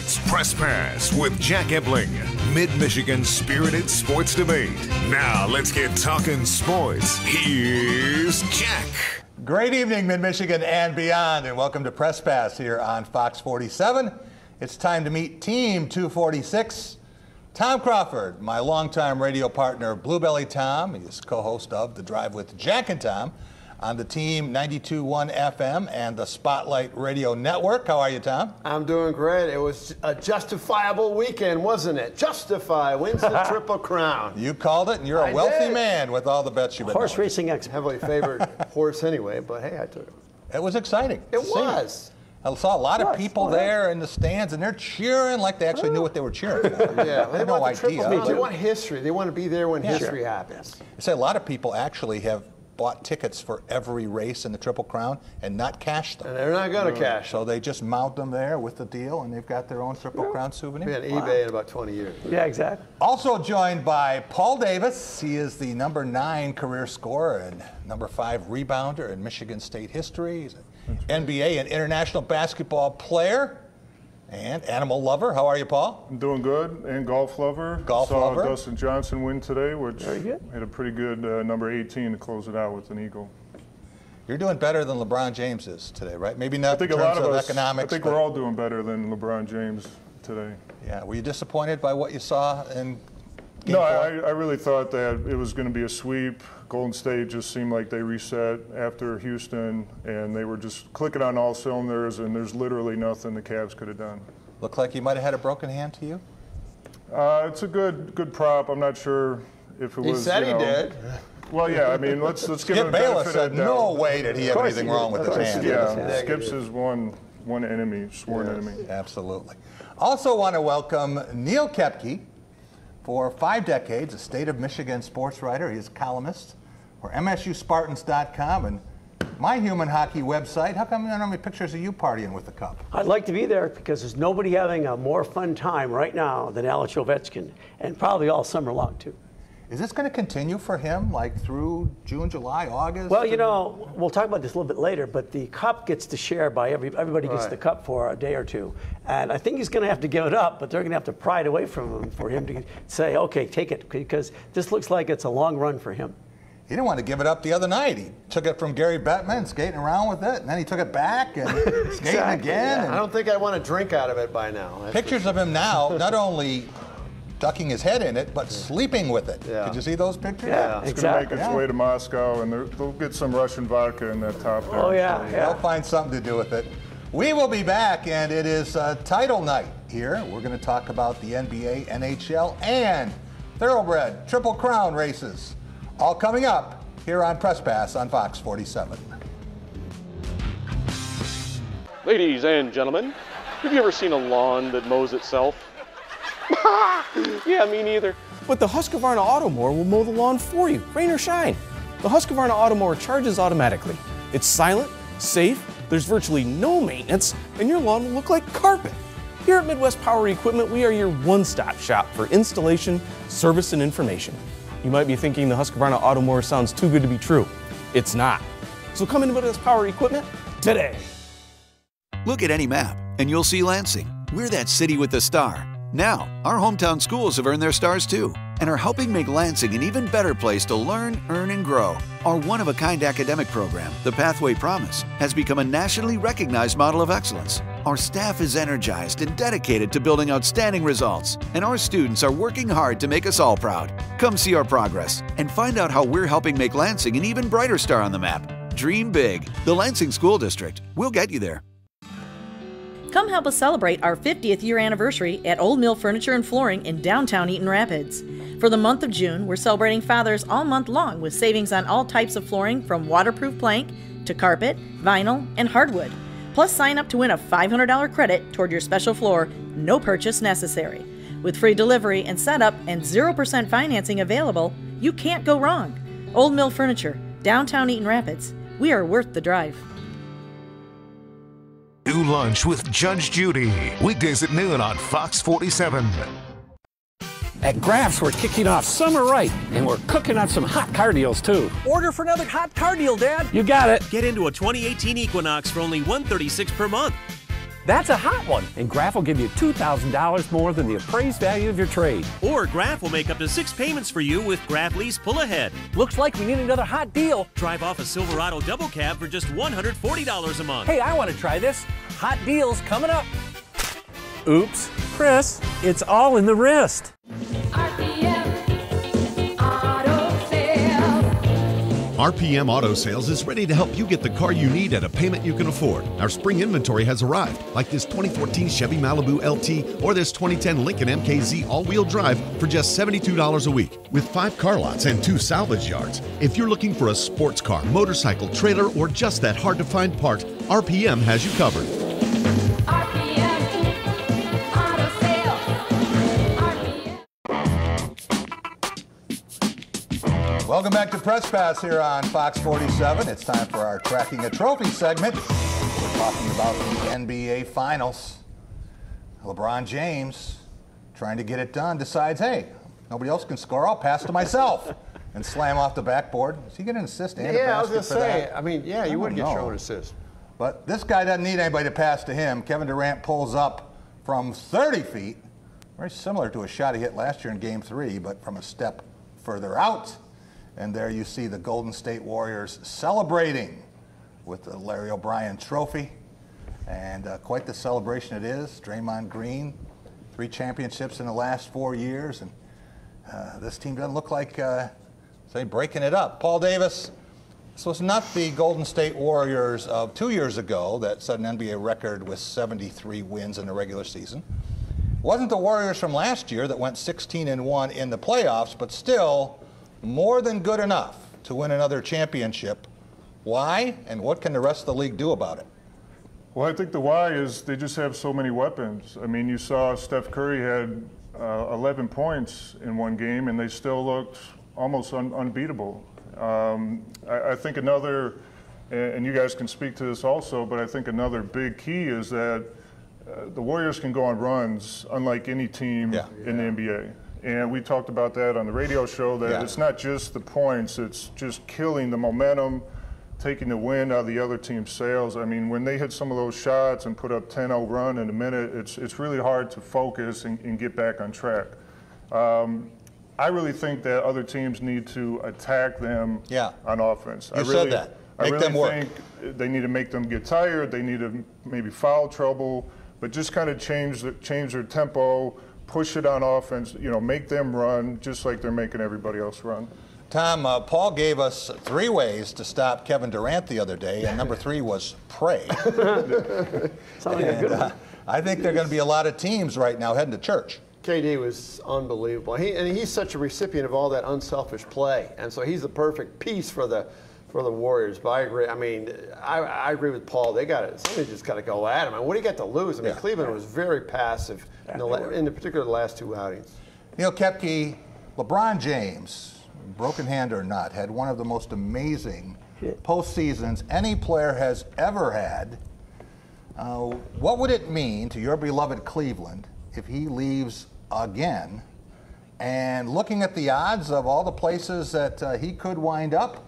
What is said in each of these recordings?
It's Press Pass with Jack Ebling, Mid-Michigan's spirited sports debate. Now let's get talking sports. Here's Jack. Great evening, Mid-Michigan and beyond, and welcome to Press Pass here on Fox 47. It's time to meet Team 246. Tom Crawford, my longtime radio partner, Bluebelly Tom. He is co-host of The Drive with Jack and Tom on the Team 92.1 FM and the Spotlight Radio Network. How are you, Tom? I'm doing great. It was a justifiable weekend, wasn't it? Justify wins the Triple Crown. You called it, and you're a wealthy man with all the bets you've been Horse knowing. racing expert. Heavily favored horse anyway, but hey, I took it. It was exciting. It was. I saw a lot of people there in the stands, and they're cheering like they actually knew what they were cheering for. Yeah, they had no idea. They want history. They want to be there when history happens. I say a lot of people actually have bought tickets for every race in the Triple Crown and not cashed them. And they're not going to cash. So they just mount them there with the deal, and they've got their own Triple Crown souvenir. Be on eBay in about 20 years. Yeah, exactly. Also joined by Paul Davis. He is the #9 career scorer and #5 rebounder in Michigan State history. He's an NBA and international basketball player and animal lover. How are you, Paul? I'm doing good, and golf lover. Golf Saw lover. Dustin Johnson win today, which Very good. had a pretty good number 18 to close it out with an eagle. You're doing better than LeBron James is today, right? Maybe not I think in a terms lot of of us, economics. I think we're all doing better than LeBron James today. Yeah. Were you disappointed by what you saw in Game No, 4? I really thought that it was going to be a sweep. Golden State just seemed like they reset after Houston, and they were just clicking on all cylinders, and there's literally nothing the Cavs could have done. Looked like you might have had a broken hand to you? It's a good prop. I'm not sure if it was. He said he did. Well, yeah. I mean, let's give him Skip the Bayless benefit said of the no doubt. way did he have anything wrong with his hand. Yeah, Skip's his one enemy, sworn enemy. Absolutely. Also want to welcome Neil Koepke. For 5 decades, a state of Michigan sports writer. He is a columnist for MSUSpartans.com and My Human Hockey website. How come there aren't any pictures of you partying with the cup? I'd like to be there because there's nobody having a more fun time right now than Alex Ovechkin, and probably all summer long, too. Is this going to continue for him, like through June, July, August? Well, you know, we'll talk about this a little bit later, but the cup gets to share by everybody gets the cup for a day or two. And I think he's going to have to give it up, but they're going to have to pry it away from him for him to say, okay, take it, because this looks like it's a long run for him. He didn't want to give it up the other night. He took it from Gary Bettman, skating around with it, and then he took it back and skating again. Yeah. And I don't think I want to drink out of it by now. pictures of him now, not only ducking his head in it, but sleeping with it. Yeah. Did you see those pictures? Yeah, It's exactly. going to make its way to Moscow, and they'll get some Russian vodka in that top there. Oh, yeah, They'll find something to do with it. We will be back, and it is title night here. We're going to talk about the NBA, NHL, and Thoroughbred Triple Crown races. All coming up here on Press Pass on Fox 47. Ladies and gentlemen, have you ever seen a lawn that mows itself? Yeah, me neither. But the Husqvarna Automower will mow the lawn for you, rain or shine. The Husqvarna Automower charges automatically. It's silent, safe, there's virtually no maintenance, and your lawn will look like carpet. Here at Midwest Power Equipment, we are your one-stop shop for installation, service, and information. You might be thinking the Husqvarna Automower sounds too good to be true. It's not. So come into Midwest Power Equipment today. Look at any map, and you'll see Lansing. We're that city with the star. Now, our hometown schools have earned their stars too, and are helping make Lansing an even better place to learn, earn, and grow. Our one-of-a-kind academic program, the Pathway Promise, has become a nationally recognized model of excellence. Our staff is energized and dedicated to building outstanding results, and our students are working hard to make us all proud. Come see our progress and find out how we're helping make Lansing an even brighter star on the map. Dream big. The Lansing School District. We'll get you there. Come help us celebrate our 50th year anniversary at Old Mill Furniture and Flooring in downtown Eaton Rapids. For the month of June, we're celebrating fathers all month long with savings on all types of flooring from waterproof plank to carpet, vinyl, and hardwood. Plus, sign up to win a $500 credit toward your special floor, no purchase necessary. With free delivery and setup and 0% financing available, you can't go wrong. Old Mill Furniture, downtown Eaton Rapids. We are worth the drive. Do lunch with Judge Judy. Weekdays at noon on Fox 47. At Graf's, we're kicking off summer right, and we're cooking up some hot car deals, too. Order for another hot car deal, Dad. You got it. Get into a 2018 Equinox for only $136 per month. That's a hot one, and Graf will give you $2,000 more than the appraised value of your trade. Or Graf will make up to 6 payments for you with Graf Lease Pull Ahead. Looks like we need another hot deal. Drive off a Silverado double cab for just $140 a month. Hey, I want to try this. Hot deals coming up. Oops, Chris, it's all in the wrist. RPM Auto Sales is ready to help you get the car you need at a payment you can afford. Our spring inventory has arrived, like this 2014 Chevy Malibu LT or this 2010 Lincoln MKZ all-wheel drive for just $72 a week. With 5 car lots and 2 salvage yards. If you're looking for a sports car, motorcycle, trailer, or just that hard-to-find part, RPM has you covered. Welcome back to Press Pass here on Fox 47. It's time for our Tracking a Trophy segment. We're talking about the NBA Finals. LeBron James, trying to get it done, decides, hey, nobody else can score, I'll pass to myself. And slam off the backboard. Is he getting an assist and a basket? I was going to say, that? I mean, yeah, you would get shown an assist. But this guy doesn't need anybody to pass to him. Kevin Durant pulls up from 30 feet, very similar to a shot he hit last year in Game 3, but from a step further out. And there you see the Golden State Warriors celebrating with the Larry O'Brien trophy. And quite the celebration it is. Draymond Green, 3 championships in the last 4 years. And this team doesn't look like, say, breaking it up. Paul Davis, this was not the Golden State Warriors of 2 years ago that set an NBA record with 73 wins in the regular season. It wasn't the Warriors from last year that went 16-1 in the playoffs, but still more than good enough to win another championship. Why, and what can the rest of the league do about it? Well, I think the why is they just have so many weapons. I mean, you saw Steph Curry had 11 points in one game, and they still looked almost unbeatable. I think another, and you guys can speak to this also, but I think another big key is that the Warriors can go on runs unlike any team in the NBA. And we talked about that on the radio show, that it's not just the points, it's just killing the momentum, taking the wind out of the other team's sails. I mean, when they hit some of those shots and put up 10-0 run in a minute, it's really hard to focus and get back on track. I really think that other teams need to attack them on offense. You said that. Make them work. Think they need to make them get tired. They need to maybe foul trouble, but just kind of change their tempo, push it on offense, you know, make them run just like they're making everybody else run. Tom, Paul gave us 3 ways to stop Kevin Durant the other day, and number 3 was pray. I think there are going to be a lot of teams right now heading to church. KD was unbelievable. He's such a recipient of all that unselfish play, and so he's the perfect piece for the Warriors. But I agree. I mean, I agree with Paul. Somebody just got to go at him. I mean, what do you got to lose? I mean, Cleveland was very passive in particular the last 2 outings. You know, Kepke, LeBron James, broken hand or not, had one of the most amazing postseasons any player has ever had. What would it mean to your beloved Cleveland if he leaves again? And looking at the odds of all the places that he could wind up,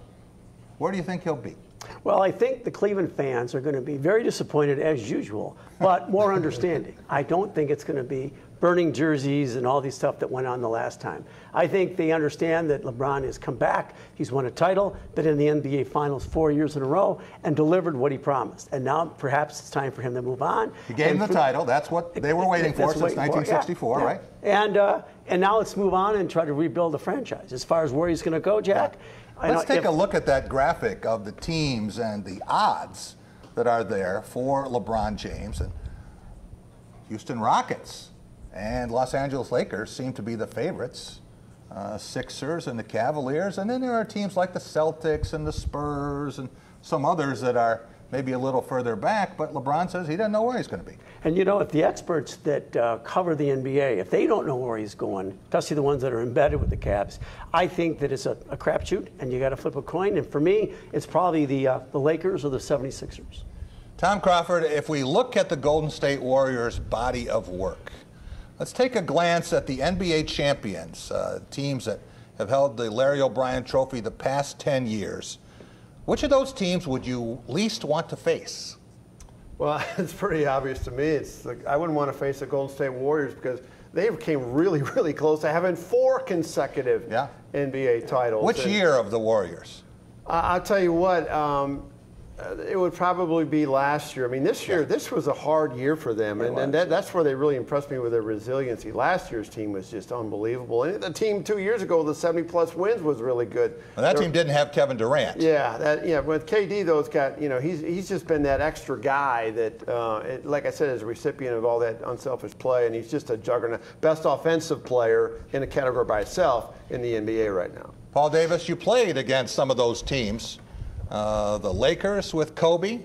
where do you think he'll be? Well, I think the Cleveland fans are going to be very disappointed as usual, but more understanding. I don't think it's going to be burning jerseys and all these stuff that went on the last time. I think they understand that LeBron has come back. He's won a title, been in the NBA Finals 4 years in a row, and delivered what he promised. And now perhaps it's time for him to move on. He gave him the title. That's what they were waiting for since 1964, right? And now let's move on and try to rebuild the franchise. As far as where he's going to go, Jack, let's take a look at that graphic of the teams and the odds that are there for LeBron James. And Houston Rockets and Los Angeles Lakers seem to be the favorites. Sixers and the Cavaliers. And then there are teams like the Celtics and the Spurs and some others that are maybe a little further back. But LeBron says he doesn't know where he's going to be. And you know, if the experts that cover the NBA, if they don't know where he's going, especially the ones that are embedded with the Cavs, I think that it's a crapshoot, and you got to flip a coin. And for me, it's probably the Lakers or the 76ers. Tom Crawford, if we look at the Golden State Warriors' body of work, let's take a glance at the NBA champions, teams that have held the Larry O'Brien Trophy the past 10 years. Which of those teams would you least want to face? Well, it's pretty obvious to me. It's like, I wouldn't want to face the Golden State Warriors because they came really, really close to having 4 consecutive NBA titles. Which year of the Warriors? I'll tell you what, it would probably be last year. I mean, this year, this was a hard year for them, and that's where they really impressed me with their resiliency. Last year's team was just unbelievable. And the team 2 years ago, the 70-plus wins, was really good. Well, that team didn't have Kevin Durant. Yeah, with KD, though, it's got, he's just been that extra guy that, like I said, is a recipient of all that unselfish play, and he's just a juggernaut. Best offensive player in a category by itself in the NBA right now. Paul Davis, you played against some of those teams. The Lakers with Kobe.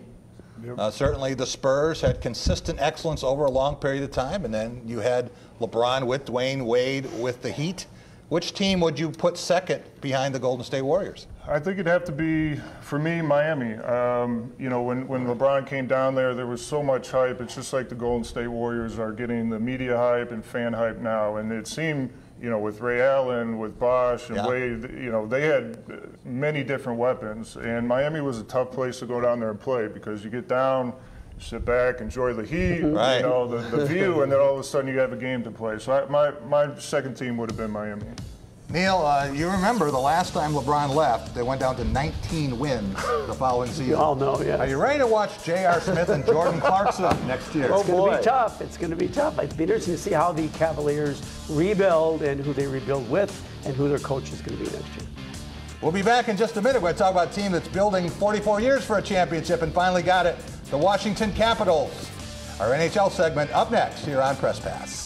Certainly the Spurs had consistent excellence over a long period of time, and then you had LeBron with Dwayne Wade with the Heat. Which team would you put second behind the Golden State Warriors? I think it'd have to be, for me, Miami. When LeBron came down there was so much hype. It's just like the Golden State Warriors are getting the media hype and fan hype now, and it seemed, with Ray Allen, with Bosh and Wade, they had many different weapons. And Miami was a tough place to go down there and play because you get down, you sit back, enjoy the heat, the view, and then all of a sudden you have a game to play. So my second team would have been Miami. Neil, you remember the last time LeBron left, they went down to 19 wins the following season. You all know, yeah. Are you ready to watch J.R. Smith and Jordan Clarkson next year? It's going to be tough. It's going to be tough. It'd be interesting to see how the Cavaliers rebuild and who they rebuild with and who their coach is going to be next year. We'll be back in just a minute. We're going to talk about a team that's building 44 years for a championship and finally got it, the Washington Capitals. Our NHL segment up next here on Press Pass.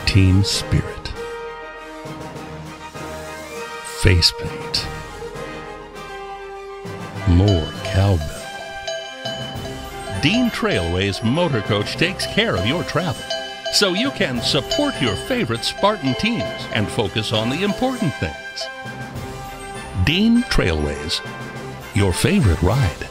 Team spirit, face paint, more cowbell. Dean Trailway's motor coach takes care of your travel, so you can support your favorite Spartan teams and focus on the important things. Dean Trailways, your favorite ride.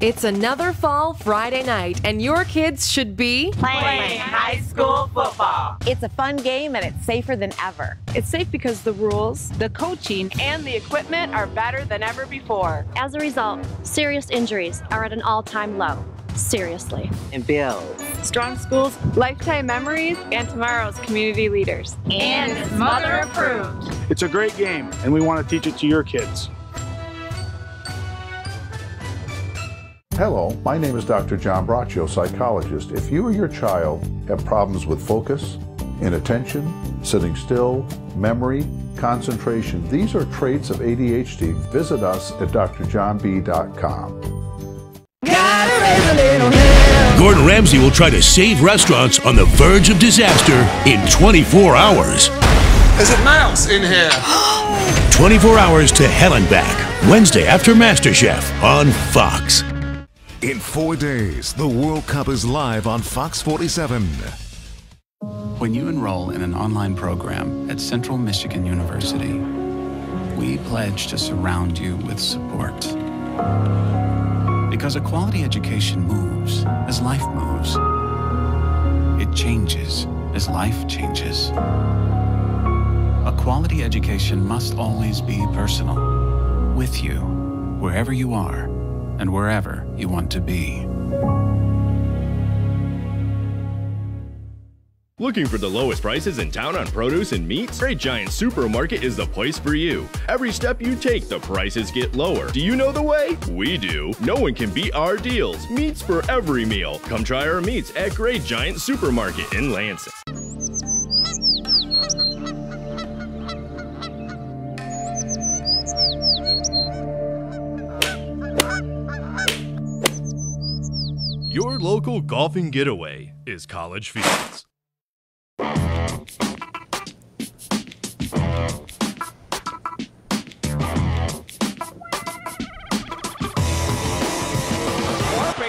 It's another fall Friday night, and your kids should be playing high school football. It's a fun game, and it's safer than ever. It's safe because the rules, the coaching, and the equipment are better than ever before. As a result, serious injuries are at an all-time low. Seriously. And builds strong schools, lifetime memories, and tomorrow's community leaders. And it's mother approved. It's a great game, and we want to teach it to your kids. Hello, my name is Dr. John Braccio, psychologist. If you or your child have problems with focus, inattention, sitting still, memory, concentration, these are traits of ADHD. Visit us at drjohnb.com. Gordon Ramsay will try to save restaurants on the verge of disaster in 24 hours. There's a mouse in here. 24 hours to hell and back. Wednesday after MasterChef on Fox. In 4 days, the World Cup is live on Fox 47. When you enroll in an online program at Central Michigan University, we pledge to surround you with support. Because a quality education moves as life moves. It changes as life changes. A quality education must always be personal, with you, wherever you are, and wherever you want to be. Looking for the lowest prices in town on produce and meats? Great Giant Supermarket is the place for you. Every step you take, the prices get lower. Do you know the way? We do. No one can beat our deals. Meats for every meal. Come try our meats at Great Giant Supermarket in Lansing. Your local golfing getaway is College Fields.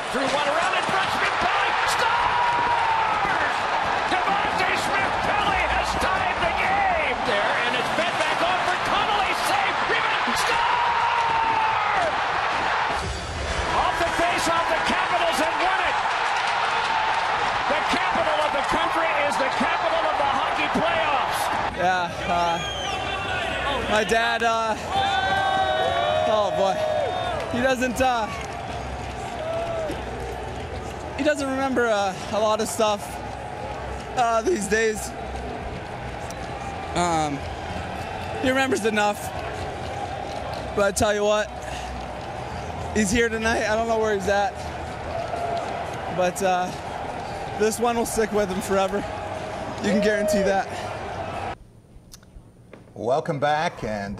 Through one around and freshman Kelly scores! Devontae Smith-Kelly has tied the game there, and it's fed back on for Connolly. Save, rebound, score! Off the face-off, the Capitals have won it. The capital of the country My dad, oh boy, he doesn't remember a lot of stuff these days. He remembers enough, but I tell you what, he's here tonight. I don't know where he's at, but this one will stick with him forever. You can guarantee that. Welcome back, and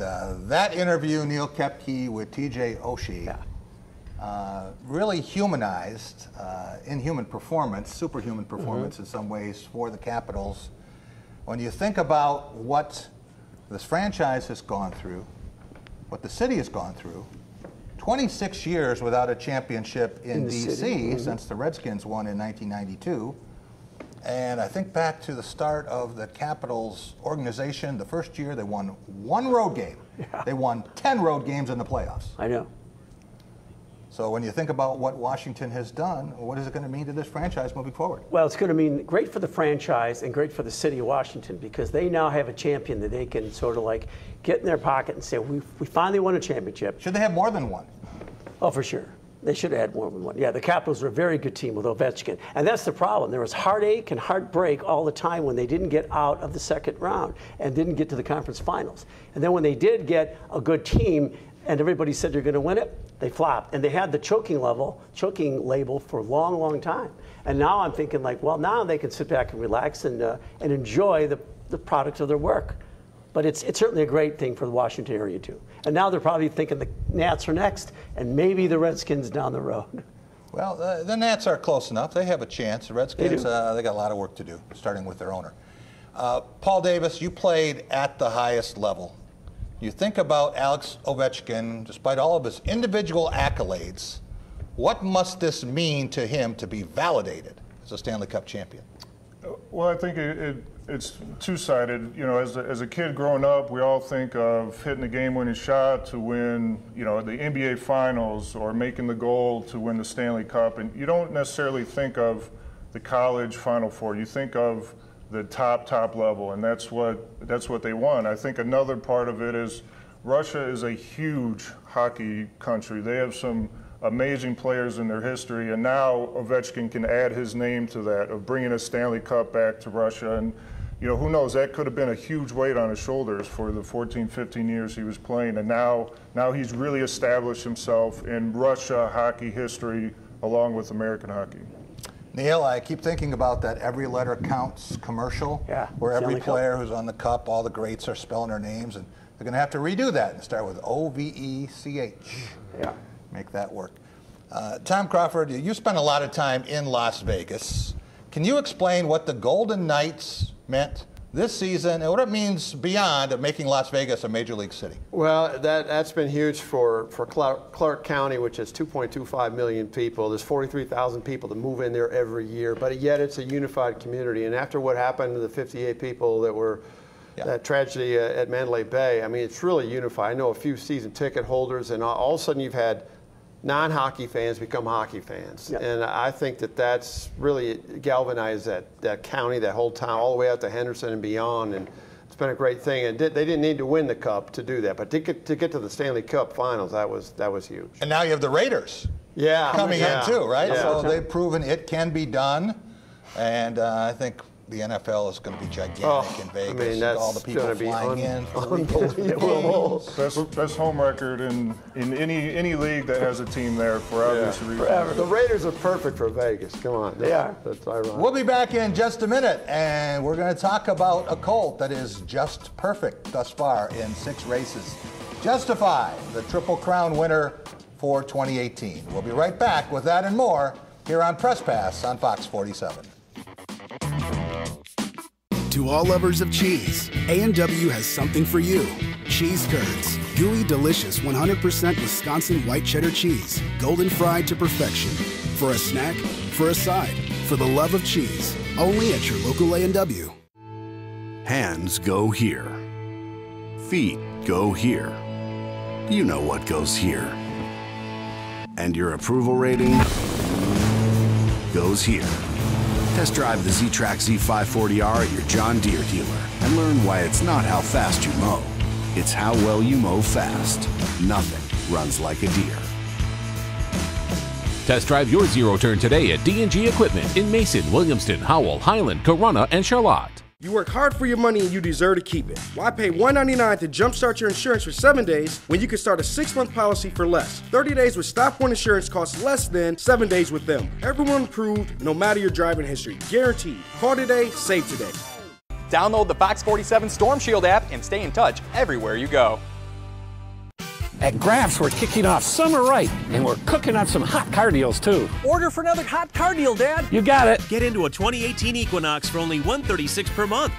that interview Neil Koepke with TJ Oshie really humanized inhuman performance, superhuman performance in some ways for the Capitals. When you think about what this franchise has gone through, what the city has gone through, 26 years without a championship in D.C. since the Redskins won in 1992. And I think back to the start of the Capitals organization, the first year they won 1 road game. Yeah. They won 10 road games in the playoffs. I know. So when you think about what Washington has done, what is it going to mean to this franchise moving forward? Well, it's going to mean great for the franchise and great for the city of Washington, because they now have a champion that they can sort of like get in their pocket and say, we finally won a championship. Should they have more than one? Oh, for sure. They should have had more than one. Yeah, the Capitals were a very good team with Ovechkin. And that's the problem. There was heartache and heartbreak all the time when they didn't get out of the second round and didn't get to the conference finals. And then when they did get a good team and everybody said they're going to win it, they flopped. And they had the choking label for a long, long time. And now I'm thinking like, well, now they can sit back and relax and enjoy the product of their work. But it's certainly a great thing for the Washington area, too. And now they're probably thinking the Nats are next, and maybe the Redskins down the road. Well, the Nats are close enough. They have a chance. The Redskins, they got a lot of work to do, starting with their owner. Paul Davis, you played at the highest level. You think about Alex Ovechkin, despite all of his individual accolades, what must this mean to him to be validated as a Stanley Cup champion? Well, I think it's two-sided. You know, as a kid growing up, we all think of hitting a game-winning shot to win, you know, the NBA Finals or making the goal to win the Stanley Cup, and you don't necessarily think of the college Final Four. You think of the top level, and that's what they won. I think another part of it is Russia is a huge hockey country. They have some amazing players in their history, and now Ovechkin can add his name to that of bringing a Stanley Cup back to Russia. And you know, who knows, that could have been a huge weight on his shoulders for the 14, 15 years he was playing, and now he's really established himself in Russia hockey history along with American hockey. Neil, I keep thinking about that Every Letter Counts commercial, where every player who's on the cup, all the greats are spelling their names, and they're going to have to redo that and start with O-V-E-C-H. Yeah. Make that work. Tom Crawford, you spent a lot of time in Las Vegas. Can you explain what the Golden Knights meant this season and what it means beyond of making Las Vegas a major league city? Well, that's been huge for Clark County, which has 2.25 million people. There's 43,000 people that move in there every year, but yet it's a unified community. And after what happened to the 58 people that were that tragedy at Mandalay Bay, I mean, it's really unified. I know a few season ticket holders, and all of a sudden you've had non-hockey fans become hockey fans. Yep. And I think that's really galvanized that county, that whole town, all the way out to Henderson and beyond. And it's been a great thing. And they didn't need to win the Cup to do that. But to get to the Stanley Cup Finals, that was huge. And now you have the Raiders coming in too, right? Yeah. So they've proven it can be done. And I think the NFL is going to be gigantic in Vegas. I mean, that's all the people flying in. Unbelievable. Best home record in any league that has a team there for obvious reasons. Forever. The Raiders are perfect for Vegas. Come on. They are. That's ironic. We'll be back in just a minute, and we're going to talk about a colt that is just perfect thus far in 6 races. Justify, the Triple Crown winner for 2018. We'll be right back with that and more here on Press Pass on Fox 47. To all lovers of cheese, A&W has something for you. Cheese curds. Gooey, delicious, 100% Wisconsin white cheddar cheese. Golden fried to perfection. For a snack, for a side, for the love of cheese. Only at your local A&W. Hands go here. Feet go here. You know what goes here. And your approval rating goes here. Test drive the Z-Track Z540R at your John Deere dealer and learn why it's not how fast you mow, It's how well you mow fast. Nothing runs like a deer. Test drive your zero-turn today at D&G Equipment in Mason, Williamston, Howell, Highland, Corunna, and Charlotte. You work hard for your money and you deserve to keep it. Why pay $199 to jumpstart your insurance for 7 days when you can start a 6-month policy for less? 30 days with Stop One Insurance costs less than 7 days with them. Everyone approved, no matter your driving history. Guaranteed. Call today, save today. Download the Fox 47 Storm Shield app and stay in touch everywhere you go. At Graf's, we're kicking off summer right, and we're cooking on some hot car deals, too. Order for another hot car deal, Dad. You got it. Get into a 2018 Equinox for only $136 per month.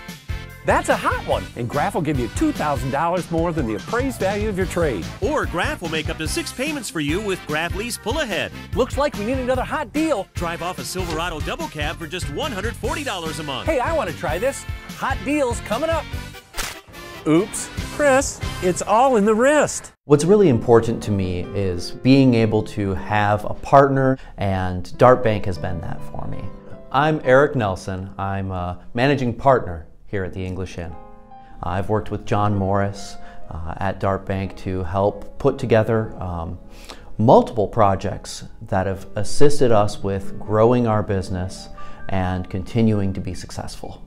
That's a hot one. And Graf will give you $2,000 more than the appraised value of your trade. Or Graf will make up to 6 payments for you with Graf Lease Pull Ahead. Looks like we need another hot deal. Drive off a Silverado double cab for just $140 a month. Hey, I want to try this. Hot deals coming up. Oops, Chris, it's all in the wrist. What's really important to me is being able to have a partner, and Dart Bank has been that for me. I'm Eric Nelson. I'm a managing partner here at the English Inn. I've worked with John Morris at Dart Bank to help put together multiple projects that have assisted us with growing our business and continuing to be successful.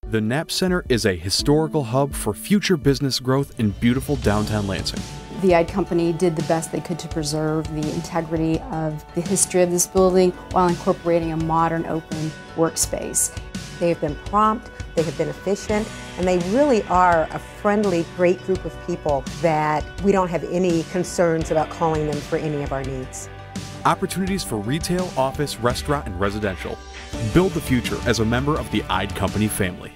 The Knapp Center is a historical hub for future business growth in beautiful downtown Lansing. The Ide Company did the best they could to preserve the integrity of the history of this building while incorporating a modern open workspace. They have been prompt, they have been efficient, and they really are a friendly, great group of people that we don't have any concerns about calling them for any of our needs. Opportunities for retail, office, restaurant, and residential. Build the future as a member of the Ide Company family.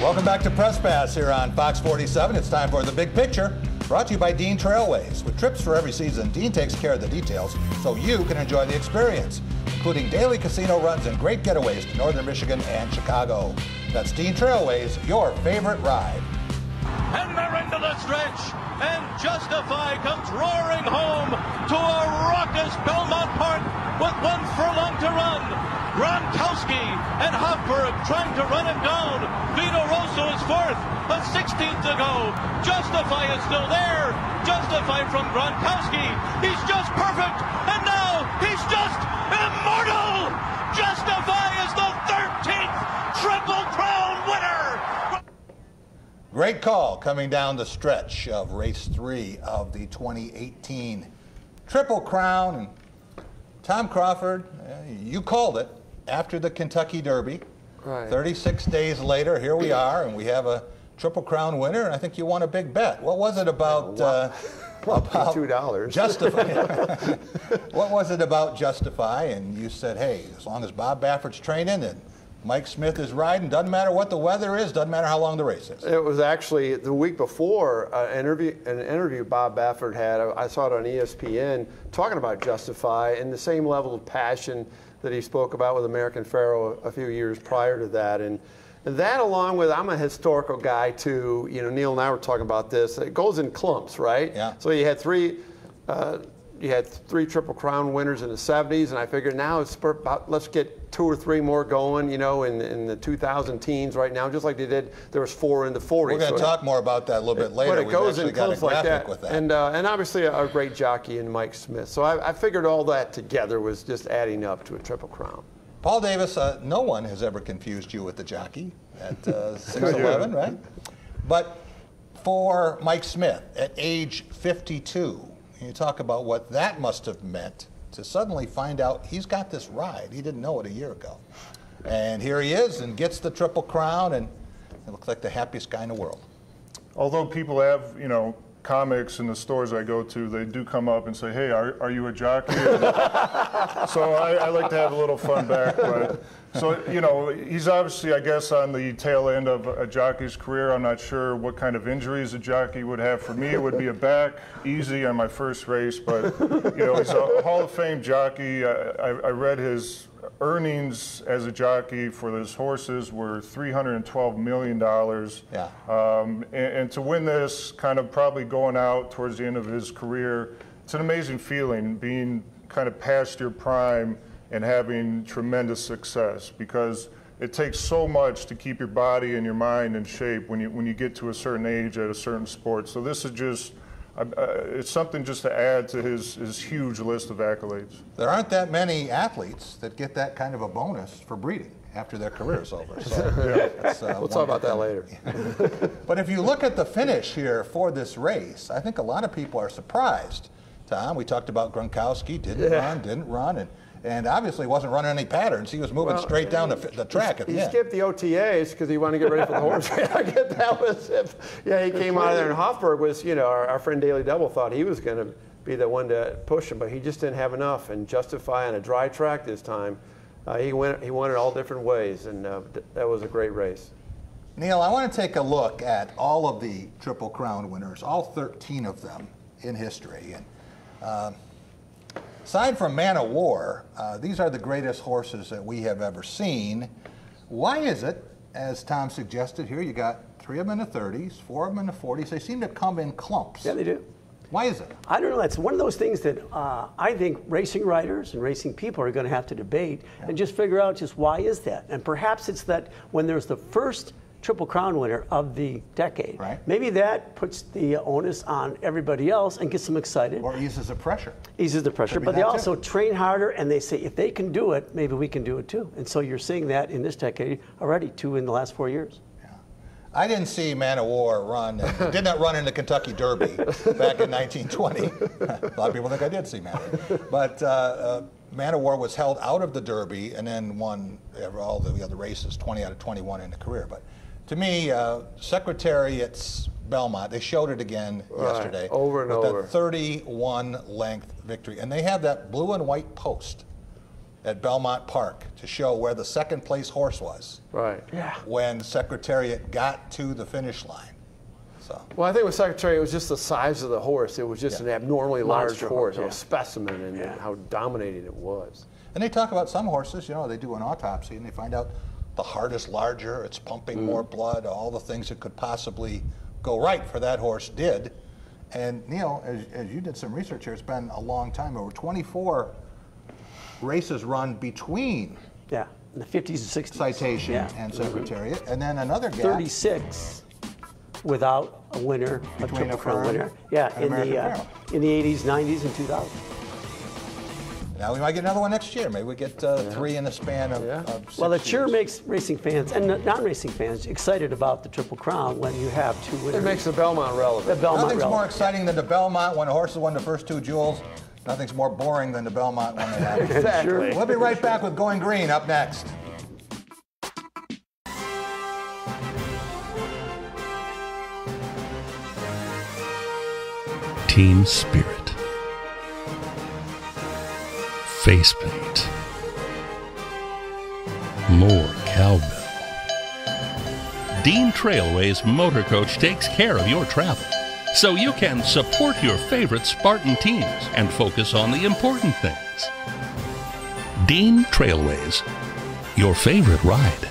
Welcome back to Press Pass here on Fox 47. It's time for The Big Picture, brought to you by Dean Trailways. With trips for every season, Dean takes care of the details so you can enjoy the experience, including daily casino runs and great getaways to northern Michigan and Chicago. That's Dean Trailways, your favorite ride. And they're into the stretch, and Justify comes roaring home to a raucous Belmont Park with 1 furlong to run. Gronkowski and Hofberg trying to run him down. Vito Rosso is 4th, a 16th to go. Justify is still there. Justify from Gronkowski. He's just perfect, and now he's just immortal. Justify is the 13th Triple Crown winner. Great call coming down the stretch of race 3 of the 2018 Triple Crown. And Tom Crawford, you called it after the Kentucky Derby. Right. 36 days later, here we are, and we have a Triple Crown winner, and I think you won a big bet. What was it about $2. Justify? What was it about Justify? And you said, hey, as long as Bob Baffert's training and Mike Smith is riding, doesn't matter what the weather is, doesn't matter how long the race is. It was actually the week before an interview Bob Baffert had. I saw it on ESPN talking about Justify and the same level of passion that he spoke about with American Pharoah a few years prior to that. And that, along with, I'm a historical guy too. You know, Neil and I were talking about this. It goes in clumps, right? Yeah. So you had three Triple Crown winners in the 70s, and I figured now it's about, let's get 2 or 3 more going, you know, in the 2000 teens right now, just like they did. There was 4 in the 40s. We're going to talk more about that a little bit later. But it goes in clumps like that. With that. And obviously a great jockey in Mike Smith. So I figured all that together was just adding up to a Triple Crown. Paul Davis, no one has ever confused you with the jockey at 6'11", right? But for Mike Smith at age 52, you talk about what that must have meant to suddenly find out he's got this ride. He didn't know it a year ago. And here he is and gets the Triple Crown, and it looks like the happiest guy in the world. Although people have, you know, comics in the stores I go to, they do come up and say, hey, are you a jockey? So I like to have a little fun back. But, so, you know, he's obviously, I guess, on the tail end of a jockey's career. I'm not sure what kind of injuries a jockey would have. For me, it would be a back, easy on my first race. But, you know, he's a Hall of Fame jockey. I read his earnings as a jockey for his horses were $312 million. Yeah. And to win this, kind of probably going out towards the end of his career, it's an amazing feeling, being kind of past your prime and having tremendous success, because it takes so much to keep your body and your mind in shape when you get to a certain age at a certain sport. So this is just, it's something just to add to his huge list of accolades. There aren't that many athletes that get that kind of a bonus for breeding after their career's over. So we'll talk about that later. But if you look at the finish here for this race, I think a lot of people are surprised. Tom, we talked about Gronkowski, didn't run, and obviously wasn't running any patterns. He was moving straight down the track at the end. He skipped the OTAs because he wanted to get ready for the horse race. I get that was it. Yeah, he came out of there, and Hofberg was, you know, our friend Daily Double thought he was going to be the one to push him, but he just didn't have enough. And Justify on a dry track this time, he won it all different ways, and that was a great race. Neil, I want to take a look at all of the Triple Crown winners, all 13 of them in history. And aside from Man of War, these are the greatest horses that we have ever seen. Why is it, as Tom suggested here, you got 3 of them in the 30s, 4 of them in the 40s. They seem to come in clumps. Yeah, they do. Why is it? I don't know. That's one of those things that I think racing writers and racing people are going to have to debate and just figure out just why is that. And perhaps it's that when there's the first Triple Crown winner of the decade, maybe that puts the onus on everybody else and gets them excited. Or eases the pressure. Eases the pressure. But they also train harder, and they say, if they can do it, maybe we can do it too. And so you're seeing that in this decade already, 2 in the last 4 years. I didn't see Man of War run, did not run in the Kentucky Derby back in 1920. A lot of people think I did see Man of War. But Man of War was held out of the Derby and then won all the other races, 20 out of 21 in the career. But to me, Secretariat's Belmont, they showed it again yesterday. Over and over. With a 31 length victory. And they have that blue and white post at Belmont Park to show where the second place horse was. Right. Yeah. When Secretariat got to the finish line. So. Well, I think with Secretariat, it was just the size of the horse. It was just an abnormally large horse, a specimen, and how dominating it was. And they talk about some horses, you know, they do an autopsy and they find out the heart is larger, it's pumping more blood, all the things that could possibly go right for that horse did. And Neil, as you did some research here, it's been a long time, over 24 races run between in the 50s and 60s. Citation and Secretariat, and then another gap. 36 without a winner, a Triple Crown winner. Yeah, in the 80s, 90s, and 2000s. Now we might get another one next year. Maybe we get 3 in the span of 6 Well, it sure years. makes racing fans and non-racing fans excited about the Triple Crown when you have 2 winners. It makes the Belmont relevant. Nothing's more exciting than the Belmont when a horse has won the first 2 jewels. Nothing's more boring than the Belmont when they have it. Exactly. We'll be right back with Going Green up next. Team spirit. Face paint. More cowbell. Dean Trailway's Motor Coach takes care of your travel, so you can support your favorite Spartan teams and focus on the important things. Dean Trailways, your favorite ride.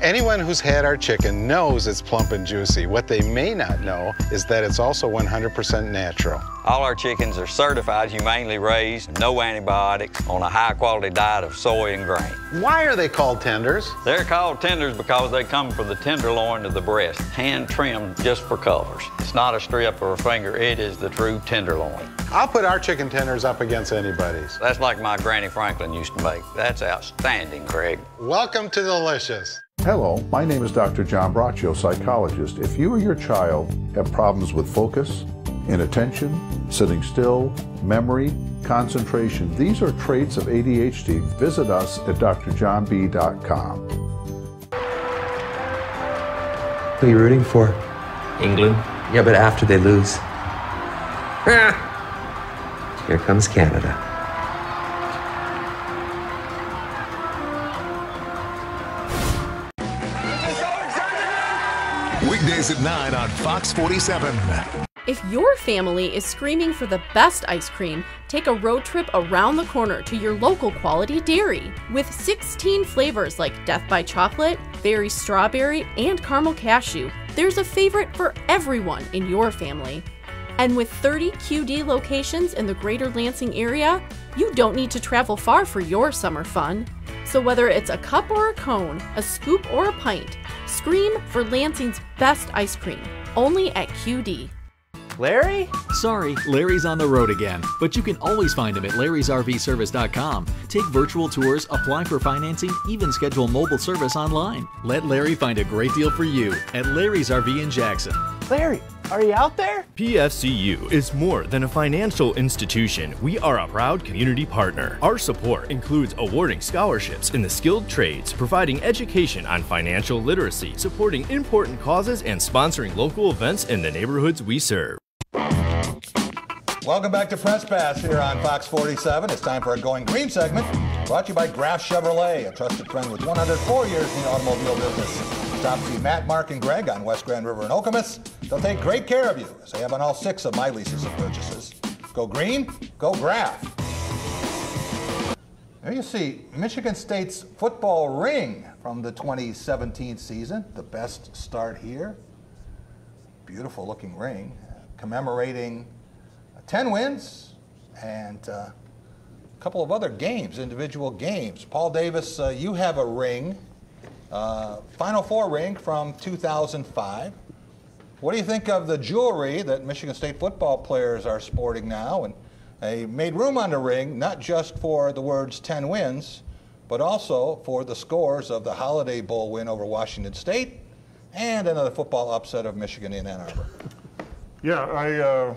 Anyone who's had our chicken knows it's plump and juicy. What they may not know is that it's also 100% natural. All our chickens are certified, humanely raised, no antibiotics, on a high-quality diet of soy and grain. Why are they called tenders? They're called tenders because they come from the tenderloin of the breast, hand-trimmed just for colors. It's not a strip or a finger, it is the true tenderloin. I'll put our chicken tenders up against anybody's. That's like my Granny Franklin used to make. That's outstanding, Craig. Welcome to Delicious. Hello, my name is Dr. John Braccio, psychologist. If you or your child have problems with focus, inattention, sitting still, memory, concentration, these are traits of ADHD. Visit us at drjohnb.com. Who are you rooting for? England. Yeah, but after they lose. Here comes Canada. Weekdays at 9 on Fox 47. If your family is screaming for the best ice cream, take a road trip around the corner to your local quality dairy. With 16 flavors like Death by Chocolate, Berry Strawberry, and Caramel Cashew, there's a favorite for everyone in your family. And with 30 QD locations in the greater Lansing area, you don't need to travel far for your summer fun. So whether it's a cup or a cone, a scoop or a pint, scream for Lansing's best ice cream, only at QD. Larry? Sorry, Larry's on the road again, but you can always find him at larrysrvservice.com. Take virtual tours, apply for financing, even schedule mobile service online. Let Larry find a great deal for you at Larry's RV in Jackson. Larry, are you out there? PFCU is more than a financial institution. We are a proud community partner. Our support includes awarding scholarships in the skilled trades, providing education on financial literacy, supporting important causes, and sponsoring local events in the neighborhoods we serve. Welcome back to Press Pass here on Fox 47. It's time for our Going Green segment, brought to you by Graf Chevrolet, a trusted friend with 104 years in the automobile business. Stop see Matt, Mark, and Greg on West Grand River in Okemos. They'll take great care of you, as they have on all 6 of my leases and purchases. Go green, go Graf. There you see Michigan State's football ring from the 2017 season. The best start here. Beautiful looking ring, commemorating 10 wins and a couple of other games, individual games. Paul Davis, you have a ring, Final Four ring from 2005. What do you think of the jewelry that Michigan State football players are sporting now? And they made room on the ring, not just for the words 10 wins, but also for the scores of the Holiday Bowl win over Washington State and another football upset of Michigan in Ann Arbor. Yeah, I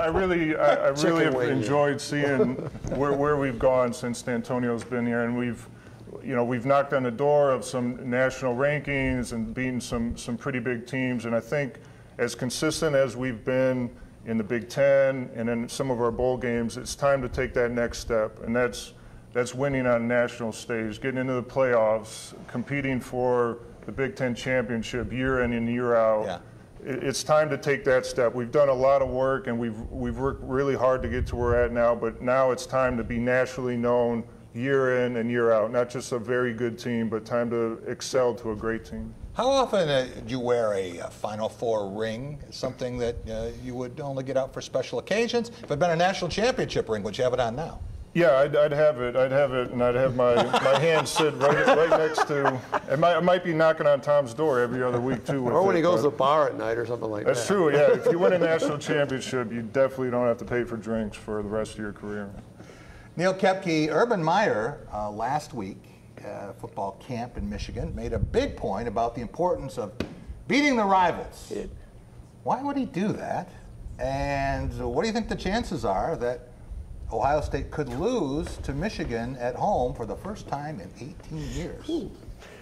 really have enjoyed seeing where we've gone since D'Antonio's been here, and we've knocked on the door of some national rankings and beaten some pretty big teams. And I think as consistent as we've been in the Big Ten and in some of our bowl games, it's time to take that next step, and that's winning on a national stage, getting into the playoffs, competing for the Big Ten championship year in and year out. Yeah. It's time to take that step. We've done a lot of work, and we've worked really hard to get to where we're at now, but now it's time to be nationally known year in and year out. Not just a very good team, but time to excel to a great team. How often do you wear a Final Four ring? Something that you would only get out for special occasions? If it had been a national championship ring, would you have it on now? Yeah, I'd have it, and I'd have my hand sit right next to. I might be knocking on Tom's door every other week too. Or when he goes to the bar at night or something like that. That's true. Yeah, if you win a national championship, you definitely don't have to pay for drinks for the rest of your career. Neil Koepke, Urban Meyer last week, football camp in Michigan, made a big point about the importance of beating the rivals. Why would he do that? And what do you think the chances are that Ohio State could lose to Michigan at home for the first time in 18 years?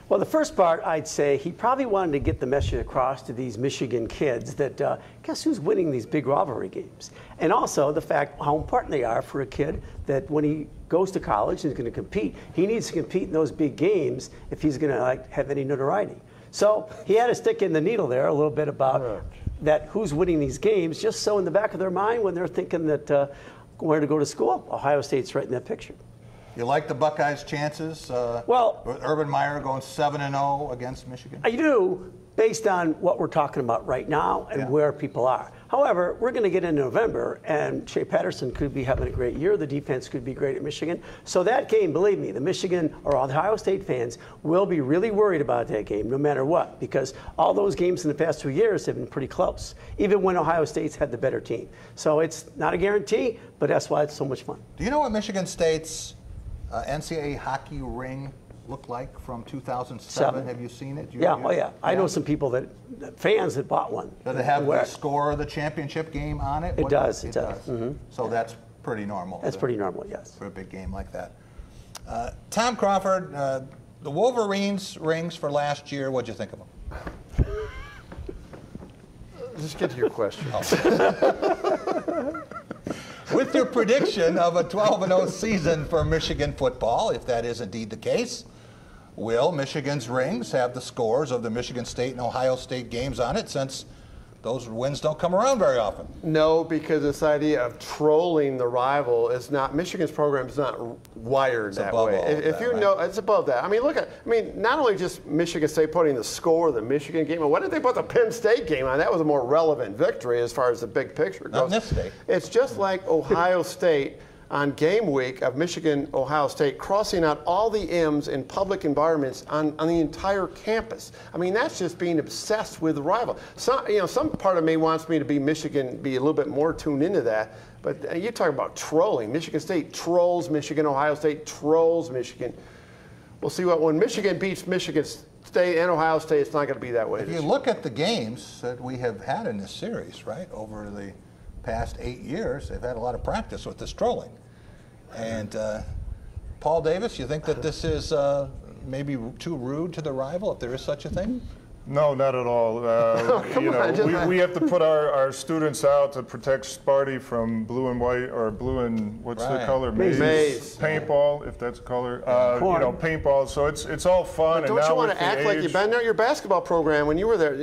Well, the first part, I'd say he probably wanted to get the message across to these Michigan kids that guess who's winning these big rivalry games? And also the fact how important they are for a kid that when he goes to college and is going to compete, he needs to compete in those big games if he's going to have any notoriety. So he had to stick in the needle there a little bit about that who's winning these games, just so in the back of their mind when they're thinking that where to go to school, Ohio State's right in that picture. You like the Buckeyes' chances? Well, Urban Meyer going 7-0 against Michigan? I do, based on what we're talking about right now and where people are. However, we're going to get into November, and Shea Patterson could be having a great year. The defense could be great at Michigan. So that game, believe me, the Michigan or all the Ohio State fans will be really worried about that game no matter what, because all those games in the past 2 years have been pretty close, even when Ohio State's had the better team. So it's not a guarantee, but that's why it's so much fun. Do you know what Michigan State's NCAA hockey ring looked like from 2007? Have you seen it? I know some people fans that bought one. Does it have the score of the championship game on it? It does. Mm-hmm. So that's pretty normal. That's pretty normal, yes. For a big game like that. Tom Crawford, the Wolverines rings for last year, what'd you think of them? Just get to your question. With your prediction of a 12-0 season for Michigan football, if that is indeed the case, will Michigan's rings have the scores of the Michigan State and Ohio State games on it, since those wins don't come around very often. No, because this idea of trolling the rival is not, Michigan's program is not wired that way. If you know, it's above that. I mean, look at, not only just Michigan State putting the score of the Michigan game on, why did they put the Penn State game on? That was a more relevant victory as far as the big picture goes. Not in this state. It's just like Ohio State on game week of Michigan-Ohio State, crossing out all the M's in public environments on the entire campus. I mean, that's just being obsessed with the rival. Some part of me wants me to be Michigan, be a little bit more tuned into that. But you talk about trolling. Michigan State trolls Michigan. Ohio State trolls Michigan. We'll see what when Michigan beats Michigan State and Ohio State, it's not going to be that way. If you look at the games that we have had in this series, right, over the past 8 years, they've had a lot of practice with this trolling. And Paul Davis, you think that this is maybe too rude to the rival, if there is such a thing? No, not at all. We have to put our students out to protect Sparty from blue and white, or blue and what's the color? Maize. Paintball, if that's a color. Paintball. So it's all fun. But don't you want to act like you've been there? Your basketball program when you were there,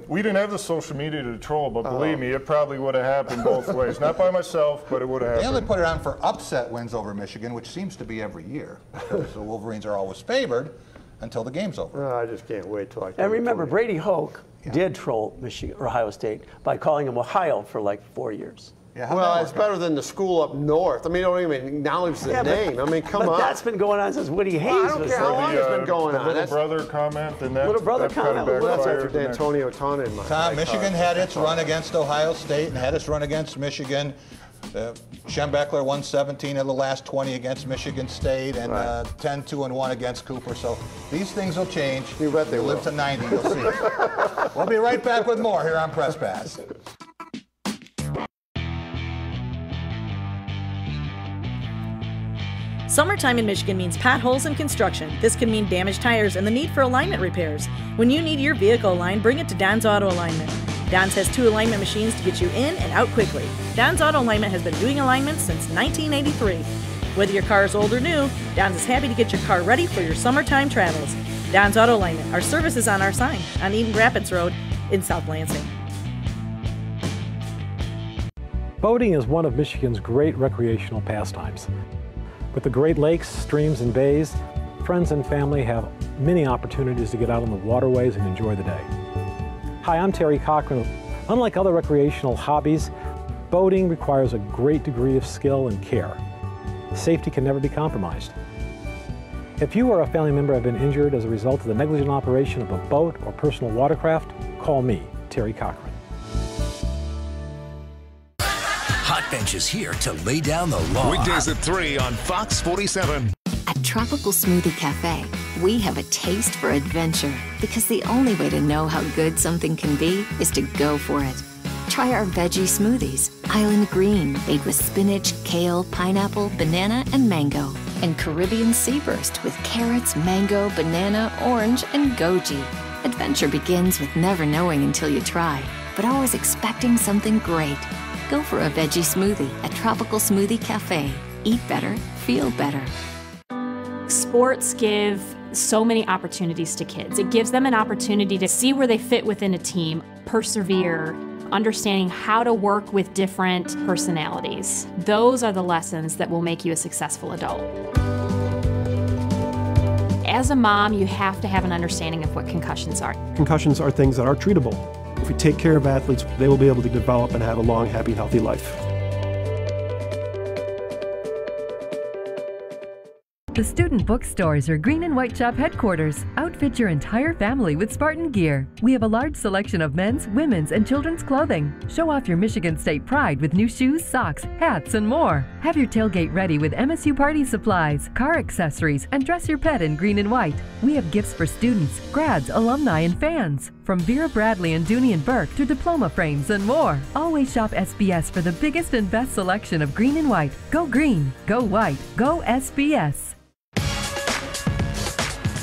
we didn't have the social media to troll, but believe me, it probably would have happened both ways. Not by myself, but it would have happened. They only put it on for upset wins over Michigan, which seems to be every year. So Wolverines are always favored until the game's over. I just can't wait till I can. And remember, Brady Hoke did troll Michigan or Ohio State by calling him Ohio for like 4 years. Yeah, well, it's better than the school up north. I mean, don't even acknowledge the name. I mean, come on. But that's been going on since Woody Hayes I don't care how long it's been going on. Little brother comment, and that little brother comment. That's after D'Antonio Tana in my Tom, Michigan had its run against Ohio State and had its run against Michigan. Schembechler won 17 of the last 20 against Michigan State, and 10-2-1 against Cooper. So these things will change. You bet they will. Live to 90, you'll see. We'll be right back with more here on Press Pass. Summertime in Michigan means potholes and construction. This can mean damaged tires and the need for alignment repairs. When you need your vehicle aligned, bring it to Don's Auto Alignment. Don's has 2 alignment machines to get you in and out quickly. Don's Auto Alignment has been doing alignments since 1983. Whether your car is old or new, Don's is happy to get your car ready for your summertime travels. Don's Auto Alignment. Our service is on our sign on Eden Rapids Road in South Lansing. Boating is one of Michigan's great recreational pastimes. With the Great Lakes, streams, and bays, friends and family have many opportunities to get out on the waterways and enjoy the day. Hi, I'm Terry Cochran. Unlike other recreational hobbies, boating requires a great degree of skill and care. Safety can never be compromised. If you or a family member have been injured as a result of the negligent operation of a boat or personal watercraft, call me, Terry Cochran. Hot Bench is here to lay down the law. Weekdays at 3 on Fox 47. At Tropical Smoothie Cafe, we have a taste for adventure because the only way to know how good something can be is to go for it. Try our veggie smoothies, Island Green, made with spinach, kale, pineapple, banana, and mango. And Caribbean Sea Burst with carrots, mango, banana, orange, and goji. Adventure begins with never knowing until you try, but always expecting something great. Go for a veggie smoothie at Tropical Smoothie Cafe. Eat better, feel better. Sports give so many opportunities to kids. It gives them an opportunity to see where they fit within a team, persevere, understanding how to work with different personalities. Those are the lessons that will make you a successful adult. As a mom, you have to have an understanding of what concussions are. Concussions are things that are treatable. If we take care of athletes, they will be able to develop and have a long, happy, healthy life. The Student Bookstore is your green and white shop headquarters. Outfit your entire family with Spartan gear. We have a large selection of men's, women's, and children's clothing. Show off your Michigan State pride with new shoes, socks, hats, and more. Have your tailgate ready with MSU party supplies, car accessories, and dress your pet in green and white. We have gifts for students, grads, alumni, and fans. From Vera Bradley and Dooney and Burke to diploma frames and more. Always shop SBS for the biggest and best selection of green and white. Go green, go white, go SBS.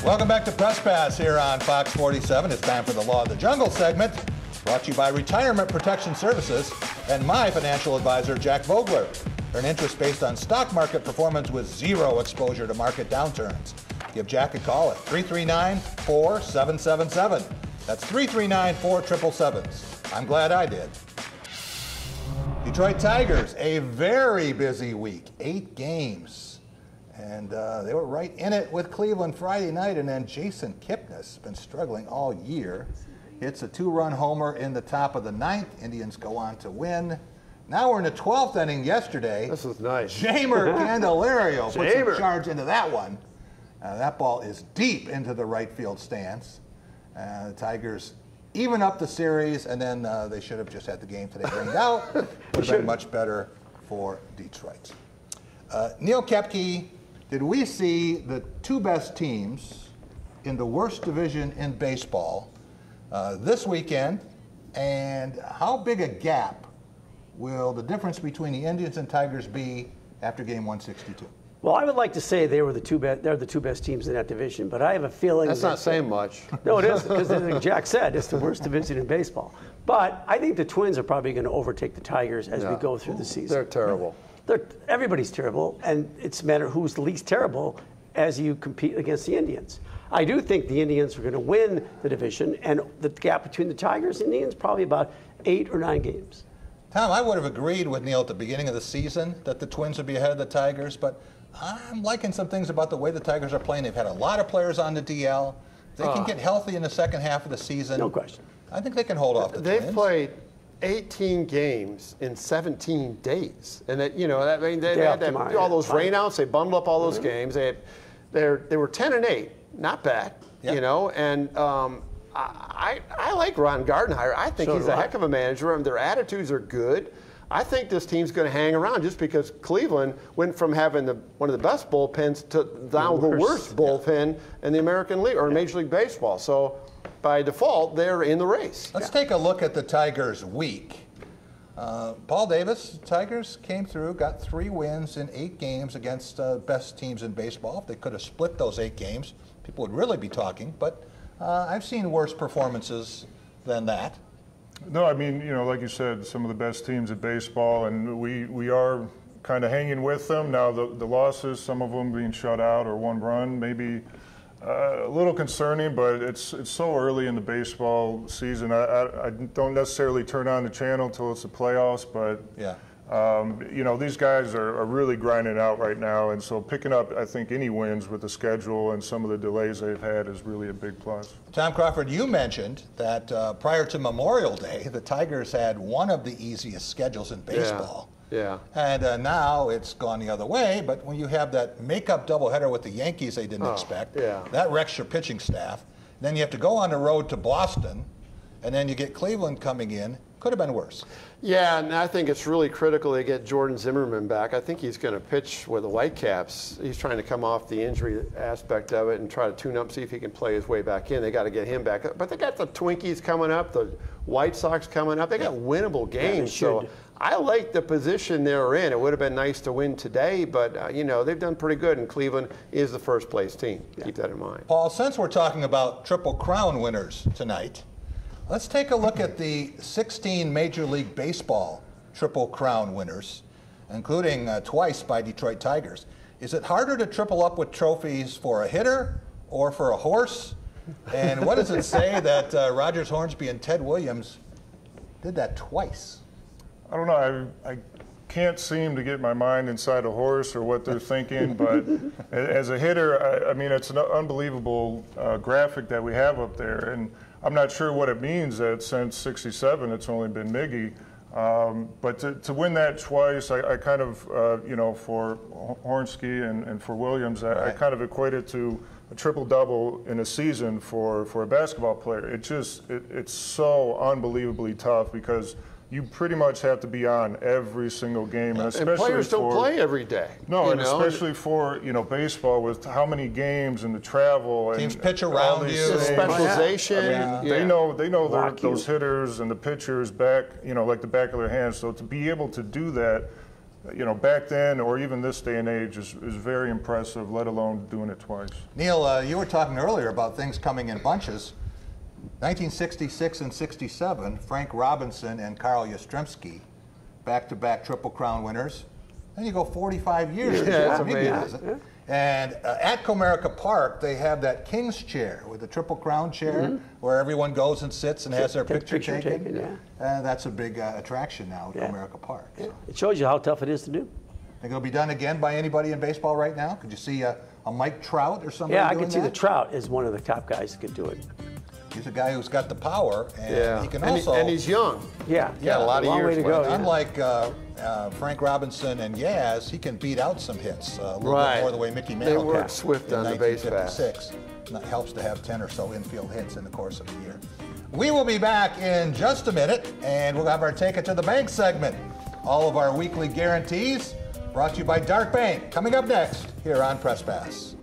Welcome back to Press Pass here on Fox 47. It's time for the Law of the Jungle segment, brought to you by Retirement Protection Services and my financial advisor, Jack Vogler. Earn interest based on stock market performance with zero exposure to market downturns. Give Jack a call at 339-4777. That's 339-4777. I'm glad I did. Detroit Tigers, a very busy week, 8 games. And they were right in it with Cleveland Friday night, and then Jason Kipnis, been struggling all year, hits a 2-run homer in the top of the 9th. Indians go on to win. Now we're in the 12th inning yesterday. This is nice. Jamer Candelario puts a charge into that one. That ball is deep into the right field stands. The Tigers even up the series, and then they should have just had the game today rained out. Would have been much better for Detroit. Neil Koepke, did we see the 2 best teams in the worst division in baseball this weekend? And how big a gap will the difference between the Indians and Tigers be after game 162? Well, I would like to say they're the 2 best teams in that division, but I have a feeling that's not saying much. No, it is, because like Jack said, it's the worst division in baseball. But I think the Twins are probably going to overtake the Tigers as we go through the season. They're terrible. Everybody's terrible, and it's a matter of who's the least terrible as you compete against the Indians. I do think the Indians are going to win the division, and the gap between the Tigers and Indians probably about 8 or 9 games. Tom, I would have agreed with Neil at the beginning of the season that the Twins would be ahead of the Tigers, but I'm liking some things about the way the Tigers are playing. They've had a lot of players on the DL. They can get healthy in the second half of the season. No question. I think they can hold off the They've Twins. played 18 games in 17 days, and that, you know, I mean, they had all those rainouts. They bundled up all those games. They were 10-8, not bad, you know. And I like Ron Gardenhire. I think he's a heck of a manager, and their attitudes are good. I think this team's going to hang around just because Cleveland went from having one of the best bullpens to now the worst bullpen in the American League or Major League Baseball. So by default, they're in the race. Let's take a look at the Tigers' week. Paul Davis, Tigers came through, got 3 wins in 8 games against best teams in baseball. If they could have split those 8 games, people would really be talking. But I've seen worse performances than that. No, I mean, you know, like you said, some of the best teams in baseball, and we are kind of hanging with them. Now, the losses, some of them being shut out or 1 run, maybe a little concerning, but it's so early in the baseball season. I don't necessarily turn on the channel until it's the playoffs, but you know, these guys are really grinding out right now, and so picking up, I think, any wins with the schedule and some of the delays they've had is really a big plus. Tom Crawford, you mentioned that prior to Memorial Day, the Tigers had one of the easiest schedules in baseball. Yeah. And now it's gone the other way, but when you have that make-up doubleheader with the Yankees they didn't expect, that wrecks your pitching staff. Then you have to go on the road to Boston, and then you get Cleveland coming in. Could have been worse. Yeah, and I think it's really critical they get Jordan Zimmerman back. I think he's going to pitch with the Whitecaps. He's trying to come off the injury aspect of it and try to tune up, see if he can play his way back in. They got to get him back. But they got the Twinkies coming up, the White Sox coming up. They got winnable games. So I like the position they're in. It would have been nice to win today, but you know, they've done pretty good, and Cleveland is the first place team. Keep that in mind. Paul, since we're talking about Triple Crown winners tonight, let's take a look at the 16 Major League Baseball Triple Crown winners, including twice by Detroit Tigers. Is it harder to triple up with trophies for a hitter or for a horse? And what does it say that Rogers Hornsby and Ted Williams did that twice? I don't know. I can't seem to get my mind inside a horse or what they're thinking, but as a hitter, I mean, it's an unbelievable graphic that we have up there. And I'm not sure what it means that since '67 it's only been Miggy, but to win that twice, I kind of, you know, for Hornsby and for Williams, I kind of equate it to a triple-double in a season for a basketball player. It's so unbelievably tough because you pretty much have to be on every single game, and especially players don't play every day. No, and especially for, you know, baseball with how many games and the travel teams and pitch around you, specialization. I mean, they know those hitters and the pitchers back, you know, like the back of their hands. So to be able to do that, you know, back then or even this day and age is very impressive, let alone doing it twice. Neil, you were talking earlier about things coming in bunches. 1966 and 67, Frank Robinson and Carl Yastrzemski, back-to-back Triple Crown winners. Then you go 45 years. Yeah, that's amazing. And at Comerica Park, they have that King's chair with the Triple Crown chair where everyone goes and sits and has their picture taken. That's a big attraction now at Comerica Park. So. It shows you how tough it is to do. Think it'll be done again by anybody in baseball right now? Could you see a Mike Trout or somebody Yeah, I doing can see that? the Trout is one of the top guys that could do it. He's a guy who's got the power, and he can also... And he's young. Yeah, got a lot of years to go. Unlike Frank Robinson and Yaz, he can beat out some hits a little bit more the way Mickey Mantle They work swift on the base pass. That helps to have 10 or so infield hits in the course of the year. We will be back in just a minute, and we'll have our Take It to the Bank segment. All of our weekly guarantees brought to you by Dart Bank. Coming up next here on Press Pass.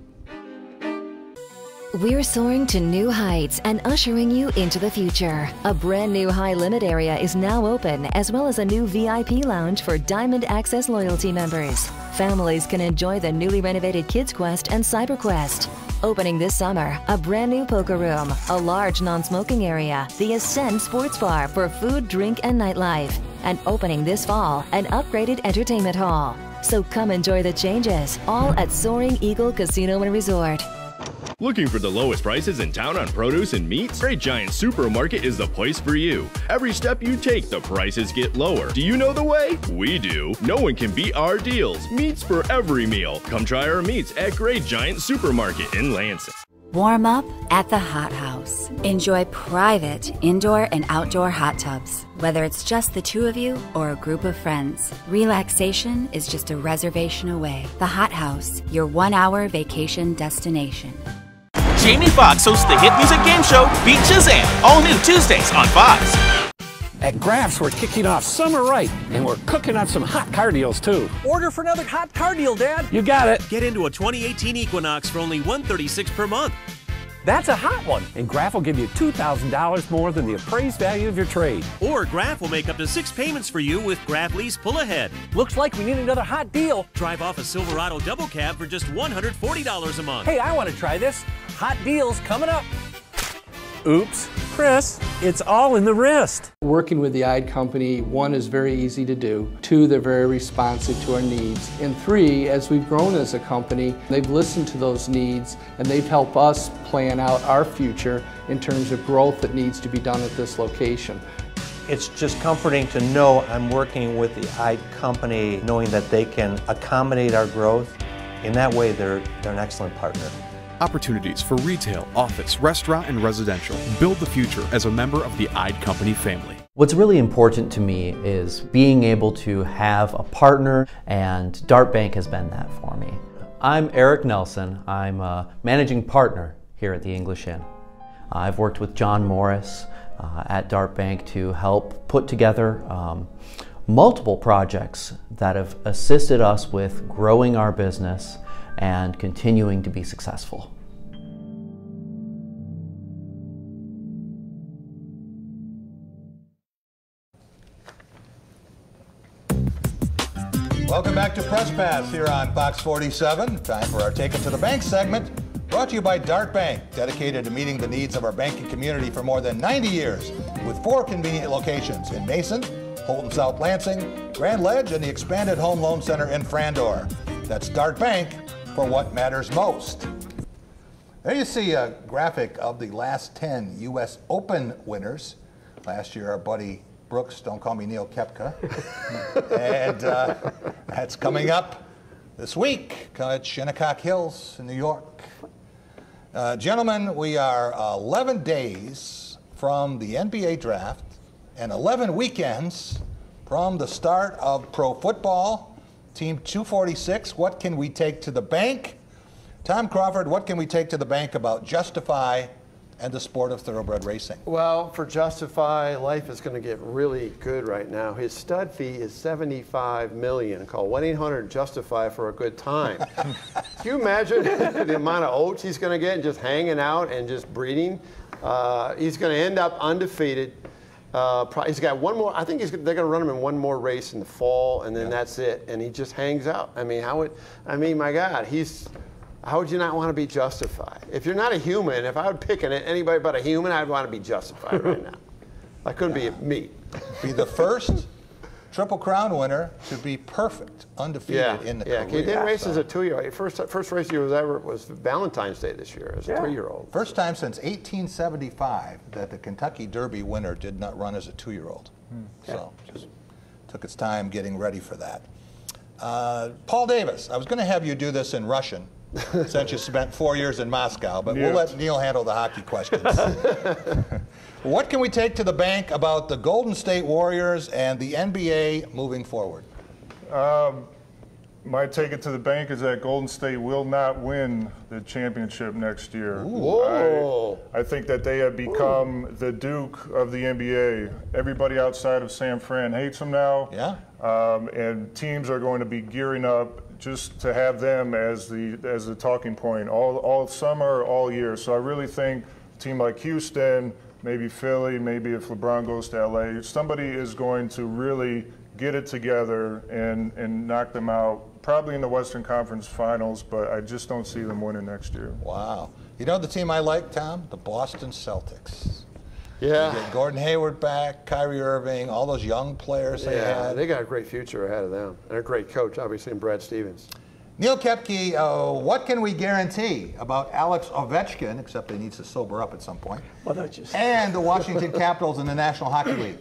We're soaring to new heights and ushering you into the future. A brand new high limit area is now open, as well as a new VIP lounge for Diamond Access loyalty members. Families can enjoy the newly renovated Kids Quest and Cyber Quest. Opening this summer, a brand new poker room, a large non-smoking area, the Ascend Sports Bar for food, drink, and nightlife. And opening this fall, an upgraded entertainment hall. So come enjoy the changes, all at Soaring Eagle Casino and Resort. Looking for the lowest prices in town on produce and meats? Great Giant Supermarket is the place for you. Every step you take, the prices get lower. Do you know the way? We do. No one can beat our deals. Meats for every meal. Come try our meats at Great Giant Supermarket in Lansing. Warm up at the Hot House. Enjoy private indoor and outdoor hot tubs. Whether it's just the two of you or a group of friends, relaxation is just a reservation away. The Hot House, your 1-hour vacation destination. Jamie Foxx hosts the hit music game show Beat Shazam, all new Tuesdays on Fox. At Graf's, we're kicking off summer right, and we're cooking on some hot car deals, too. Order for another hot car deal, Dad. You got it. Get into a 2018 Equinox for only $136 per month. That's a hot one, and Graf will give you $2,000 more than the appraised value of your trade. Or Graf will make up to 6 payments for you with Graf Lease Pull Ahead. Looks like we need another hot deal. Drive off a Silverado double cab for just $140 a month. Hey, I want to try this. Hot deals coming up. Oops, Chris, it's all in the wrist. Working with the Ide Company, 1, is very easy to do. 2, they're very responsive to our needs. And 3, as we've grown as a company, they've listened to those needs and they've helped us plan out our future in terms of growth that needs to be done at this location. It's just comforting to know I'm working with the Ide Company, knowing that they can accommodate our growth. In that way, they're an excellent partner. Opportunities for retail, office, restaurant, and residential. Build the future as a member of the Ide Company family. What's really important to me is being able to have a partner, and Dart Bank has been that for me. I'm Eric Nelson. I'm a managing partner here at the English Inn. I've worked with John Morris at Dart Bank to help put together multiple projects that have assisted us with growing our business and continuing to be successful. Welcome back to Press Pass here on Fox 47. Time for our Take It to the Bank segment, brought to you by Dart Bank, dedicated to meeting the needs of our banking community for more than 90 years, with 4 convenient locations in Mason, Holton South Lansing, Grand Ledge, and the expanded Home Loan Center in Frandor. That's Dart Bank, for what matters most. There you see a graphic of the last 10 U.S. Open winners. Last year, our buddy Brooks, don't call me Neil Koepka. And that's coming up this week at Shinnecock Hills in New York. Gentlemen, we are 11 days from the NBA draft and 11 weekends from the start of pro football. Team 246, what can we take to the bank? Tom Crawford, what can we take to the bank about Justify and the sport of thoroughbred racing? Well, for Justify, life is going to get really good right now. His stud fee is $75 million. Call 1-800-JUSTIFY for a good time. Can you imagine the amount of oats he's going to get just hanging out and just breeding? He's going to end up undefeated. He's got one more. I think they're going to run him in one more race in the fall, and then that's it. And he just hangs out. I mean, my God, how would you not want to be Justified? If you're not a human, if I would pick anybody but a human, I'd want to be Justified right now. I couldn't be me. Be the first Triple Crown winner to be perfect, undefeated in the career. He didn't race as a 2-year-old. First race he was ever was Valentine's Day this year as a 3-year-old. First time since 1875 that the Kentucky Derby winner did not run as a 2-year-old. So just took its time getting ready for that. Paul Davis, I was going to have you do this in Russian since you spent 4 years in Moscow, but we'll let Neil handle the hockey questions. What can we take to the bank about the Golden State Warriors and the NBA moving forward? My take it to the bank is that Golden State will not win the championship next year. I think that they have become the Duke of the NBA. Everybody outside of San Fran hates them now. And teams are going to be gearing up just to have them as the talking point all summer, all year. So I really think a team like Houston, maybe Philly, maybe if LeBron goes to LA, somebody is going to really get it together and knock them out, probably in the Western Conference Finals, but I just don't see them winning next year. Wow. You know the team I like, Tom? The Boston Celtics. Yeah. You get Gordon Hayward back, Kyrie Irving, all those young players they had. They got a great future ahead of them. And a great coach, obviously, in Brad Stevens. Neil Koepke, what can we guarantee about Alex Ovechkin, except he needs to sober up at some point, and the Washington Capitals in the National Hockey League?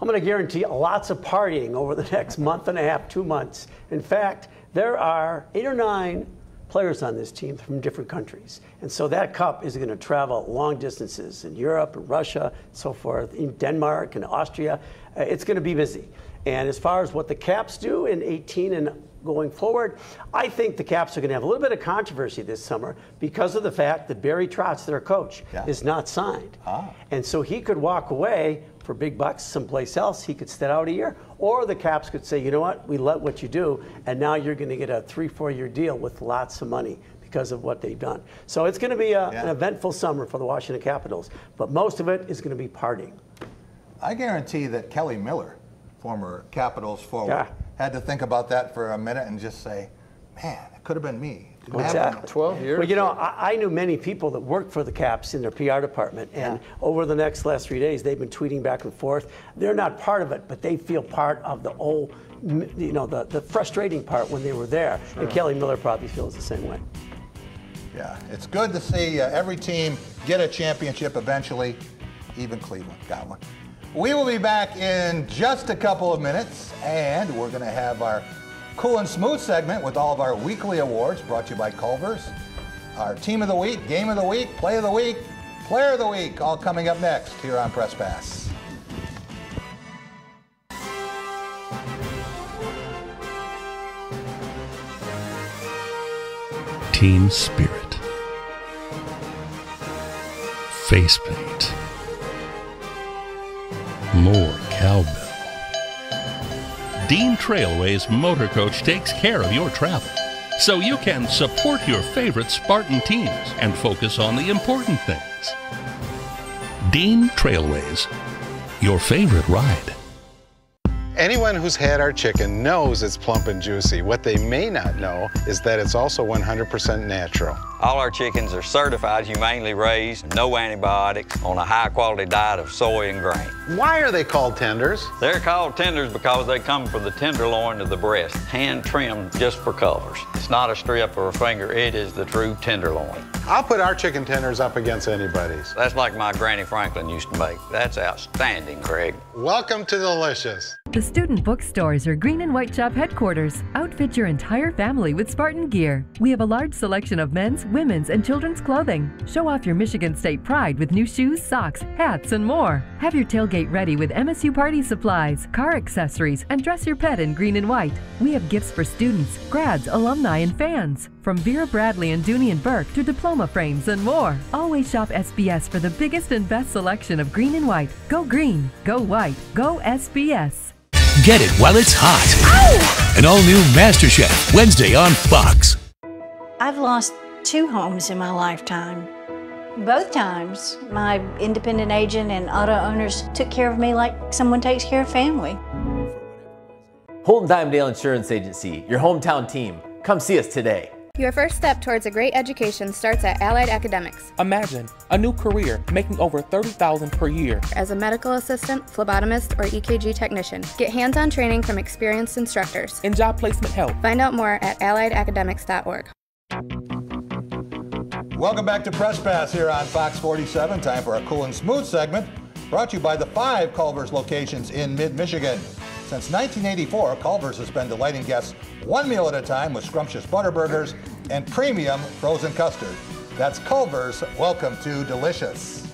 I'm going to guarantee lots of partying over the next month and a half, 2 months. In fact, there are 8 or 9 players on this team from different countries. And so that cup is going to travel long distances in Europe and Russia, and so forth, in Denmark and Austria. It's going to be busy. And as far as what the Caps do in 18 and going forward, I think the Caps are going to have a little bit of controversy this summer because of the fact that Barry Trotz, their coach, is not signed. And so he could walk away for big bucks someplace else. He could sit out a year, or the Caps could say, you know what, we let what you do, and now you're going to get a 3-4 year deal with lots of money because of what they've done. So it's going to be an eventful summer for the Washington Capitals, but most of it is going to be partying. I guarantee that Kelly Miller, former Capitals forward, had to think about that for a minute and just say, man, it could have been me. Exactly. 12 years. Well, you know, I knew many people that worked for the Caps in their PR department, and over the last 3 days, they've been tweeting back and forth. They're not part of it, but they feel part of the whole, you know, the frustrating part when they were there. And Kelly Miller probably feels the same way. Yeah, it's good to see every team get a championship eventually. Even Cleveland got one. We will be back in just a couple of minutes, and we're going to have our Cool and Smooth segment with all of our weekly awards brought to you by Culver's. Our Team of the Week, Game of the Week, Play of the Week, Player of the Week, all coming up next here on Press Pass. Team spirit. Face paint. More cowbell. Dean Trailway's motor coach takes care of your travel, so you can support your favorite Spartan teams and focus on the important things. Dean Trailways, your favorite ride. Anyone who's had our chicken knows it's plump and juicy. What they may not know is that it's also 100% natural. All our chickens are certified, humanely raised, no antibiotics, on a high-quality diet of soy and grain. Why are they called tenders? They're called tenders because they come from the tenderloin of the breast, hand-trimmed just for colors. It's not a strip or a finger, it is the true tenderloin. I'll put our chicken tenders up against anybody's. That's like my Granny Franklin used to make. That's outstanding, Craig. Welcome to Delicious. The student bookstores are Green and White Shop headquarters. Outfit your entire family with Spartan gear. We have a large selection of men's, women's, and children's clothing. Show off your Michigan State pride with new shoes, socks, hats, and more. Have your tailgate ready with MSU party supplies, car accessories, and dress your pet in green and white. We have gifts for students, grads, alumni, and fans. From Vera Bradley and Dooney and Burke to diploma frames and more. Always shop SBS for the biggest and best selection of green and white. Go green, go white, go SBS. Get it while it's hot. Ow! An all-new MasterChef, Wednesday on Fox. I've lost 2 homes in my lifetime. Both times, my independent agent and auto owners took care of me like someone takes care of family. Holt & Dimedale Insurance Agency, your hometown team. Come see us today. Your first step towards a great education starts at Allied Academics. Imagine a new career making over $30,000 per year. As a medical assistant, phlebotomist, or EKG technician, get hands-on training from experienced instructors. And job placement help. Find out more at alliedacademics.org. Welcome back to Press Pass here on Fox 47. Time for our Cool and Smooth segment, brought to you by the 5 Culver's locations in mid-Michigan. Since 1984, Culver's has been delighting guests one meal at a time with scrumptious butter burgers and premium frozen custard. That's Culver's. Welcome to delicious.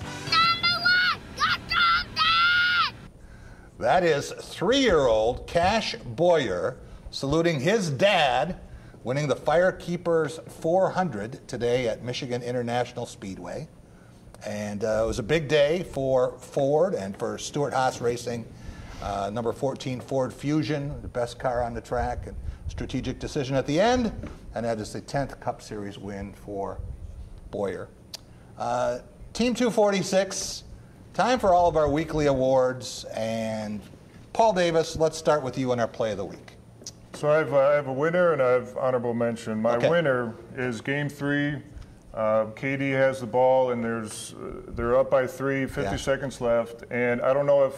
That is 3-year-old Cash Boyer saluting his dad, winning the Firekeepers 400 today at Michigan International Speedway. And it was a big day for Ford and for Stuart Haas Racing. Number 14 Ford Fusion, the best car on the track, and strategic decision at the end, and that is the 10th Cup Series win for Boyer. Team 246, time for all of our weekly awards, and Paul Davis, let's start with you in our Play of the Week. So I have a winner and I have honorable mention. My winner is Game 3. KD has the ball, and they're up by 3, 50 seconds left, and I don't know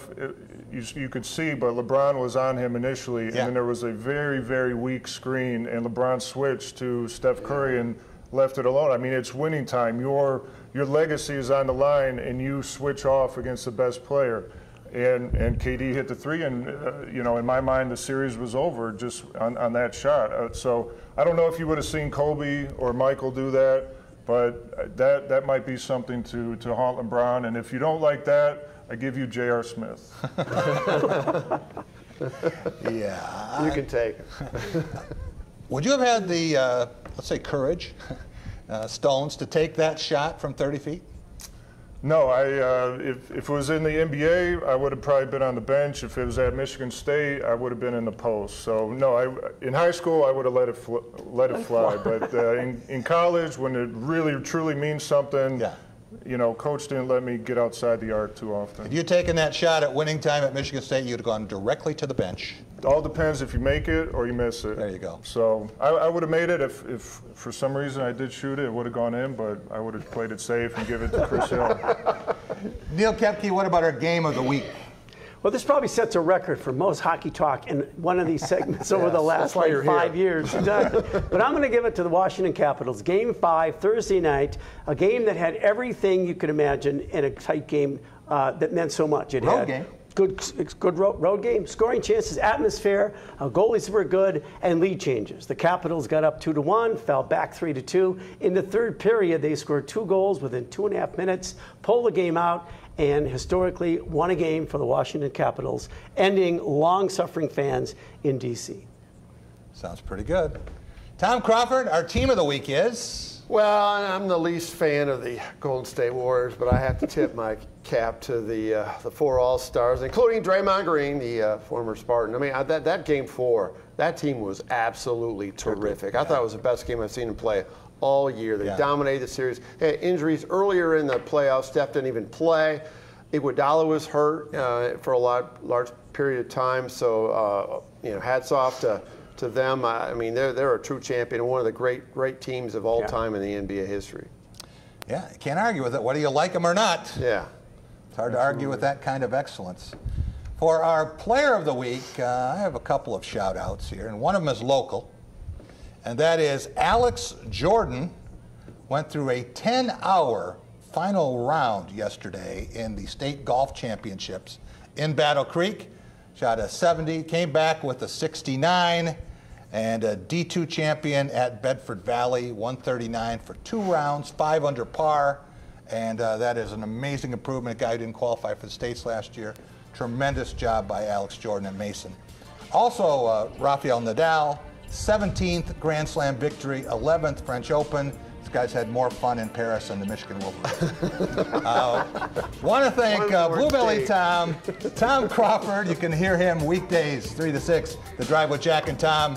if you could see, but LeBron was on him initially, and then there was a very, very weak screen, and LeBron switched to Steph Curry and left it alone. I mean, it's winning time. Your legacy is on the line, and you switch off against the best player. And KD hit the 3, and you know, in my mind, the series was over just on that shot. So I don't know if you would have seen Kobe or Michael do that, but that might be something to haunt LeBron. And if you don't like that, I give you J.R. Smith. Yeah. You can take it. Would you have had the, let's say, courage, Stones, to take that shot from 30 feet? No, if it was in the NBA, I would have probably been on the bench. If it was at Michigan State, I would have been in the post. So no, in high school, I would have let it fly. But in college, when it really truly means something, you know, coach didn't let me get outside the arc too often. If you'd taken that shot at winning time at Michigan State, you'd have gone directly to the bench. It all depends if you make it or you miss it. There you go. So I would have made it if for some reason I did shoot it. It would have gone in, but I would have played it safe and give it to Chris Hill. Neil Koepke, what about our Game of the Week? Well, this probably sets a record for most hockey talk in one of these segments over the last like 5 years. But I'm going to give it to the Washington Capitals. Game 5, Thursday night, a game that had everything you could imagine in a tight game that meant so much. It had game. Good road game, scoring chances, atmosphere, goalies were good, and lead changes. The Capitals got up 2-1, fell back 3-2. In the third period, they scored 2 goals within 2.5 minutes, pulled the game out, and historically won a game for the Washington Capitals, ending long-suffering fans in D.C. Sounds pretty good. Tom Crawford, our Team of the Week is? Well, I'm the least fan of the Golden State Warriors, but I have to tip my cap to the 4 All-Stars, including Draymond Green, the former Spartan. I mean, that Game 4, that team was absolutely terrific. I thought it was the best game I've seen them play all year. They dominated the series. They had injuries earlier in the playoffs. Steph didn't even play. Iguodala was hurt for a large period of time. So, you know, hats off to them. I mean, they're a true champion and one of the great teams of all time in the NBA history. Yeah, you can't argue with it, whether you like them or not. Yeah. It's hard to argue with that kind of excellence. For our Player of the Week, I have a couple of shout-outs here, and one of them is local, and that is Alex Jordan went through a 10-hour final round yesterday in the state golf championships in Battle Creek. Shot a 70, came back with a 69, and a D2 champion at Bedford Valley, 139 for 2 rounds, 5 under par, and that is an amazing improvement. A guy who didn't qualify for the States last year. Tremendous job by Alex Jordan and Mason. Also, Rafael Nadal, 17th Grand Slam victory, 11th French Open. This guy's had more fun in Paris than the Michigan Wolverines. Want to thank Bluebelly Tom Crawford. You can hear him weekdays, 3 to 6, The Drive with Jack and Tom.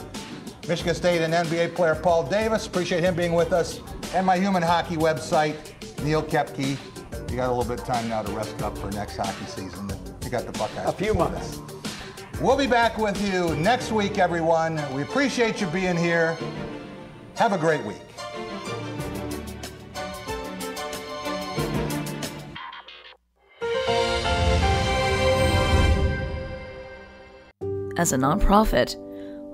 Michigan State and NBA player Paul Davis. Appreciate him being with us. And my human hockey website, Neil Koepke. You got a little bit of time now to rest up for next hockey season. You got the Buckeyes. A few months. We'll be back with you next week, everyone. We appreciate you being here. Have a great week. As a nonprofit,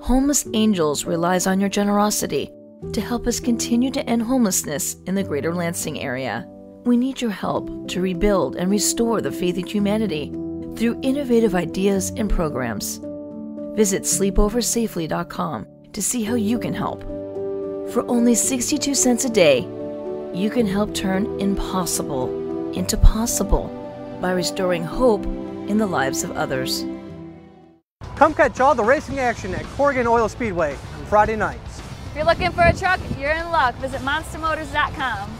Homeless Angels relies on your generosity to help us continue to end homelessness in the greater Lansing area. We need your help to rebuild and restore the faith in humanity through innovative ideas and programs. Visit sleepoversafely.com to see how you can help. For only 62 cents a day, you can help turn impossible into possible by restoring hope in the lives of others. Come catch all the racing action at Corrigan Oil Speedway on Friday nights. If you're looking for a truck, you're in luck. Visit monstermotors.com.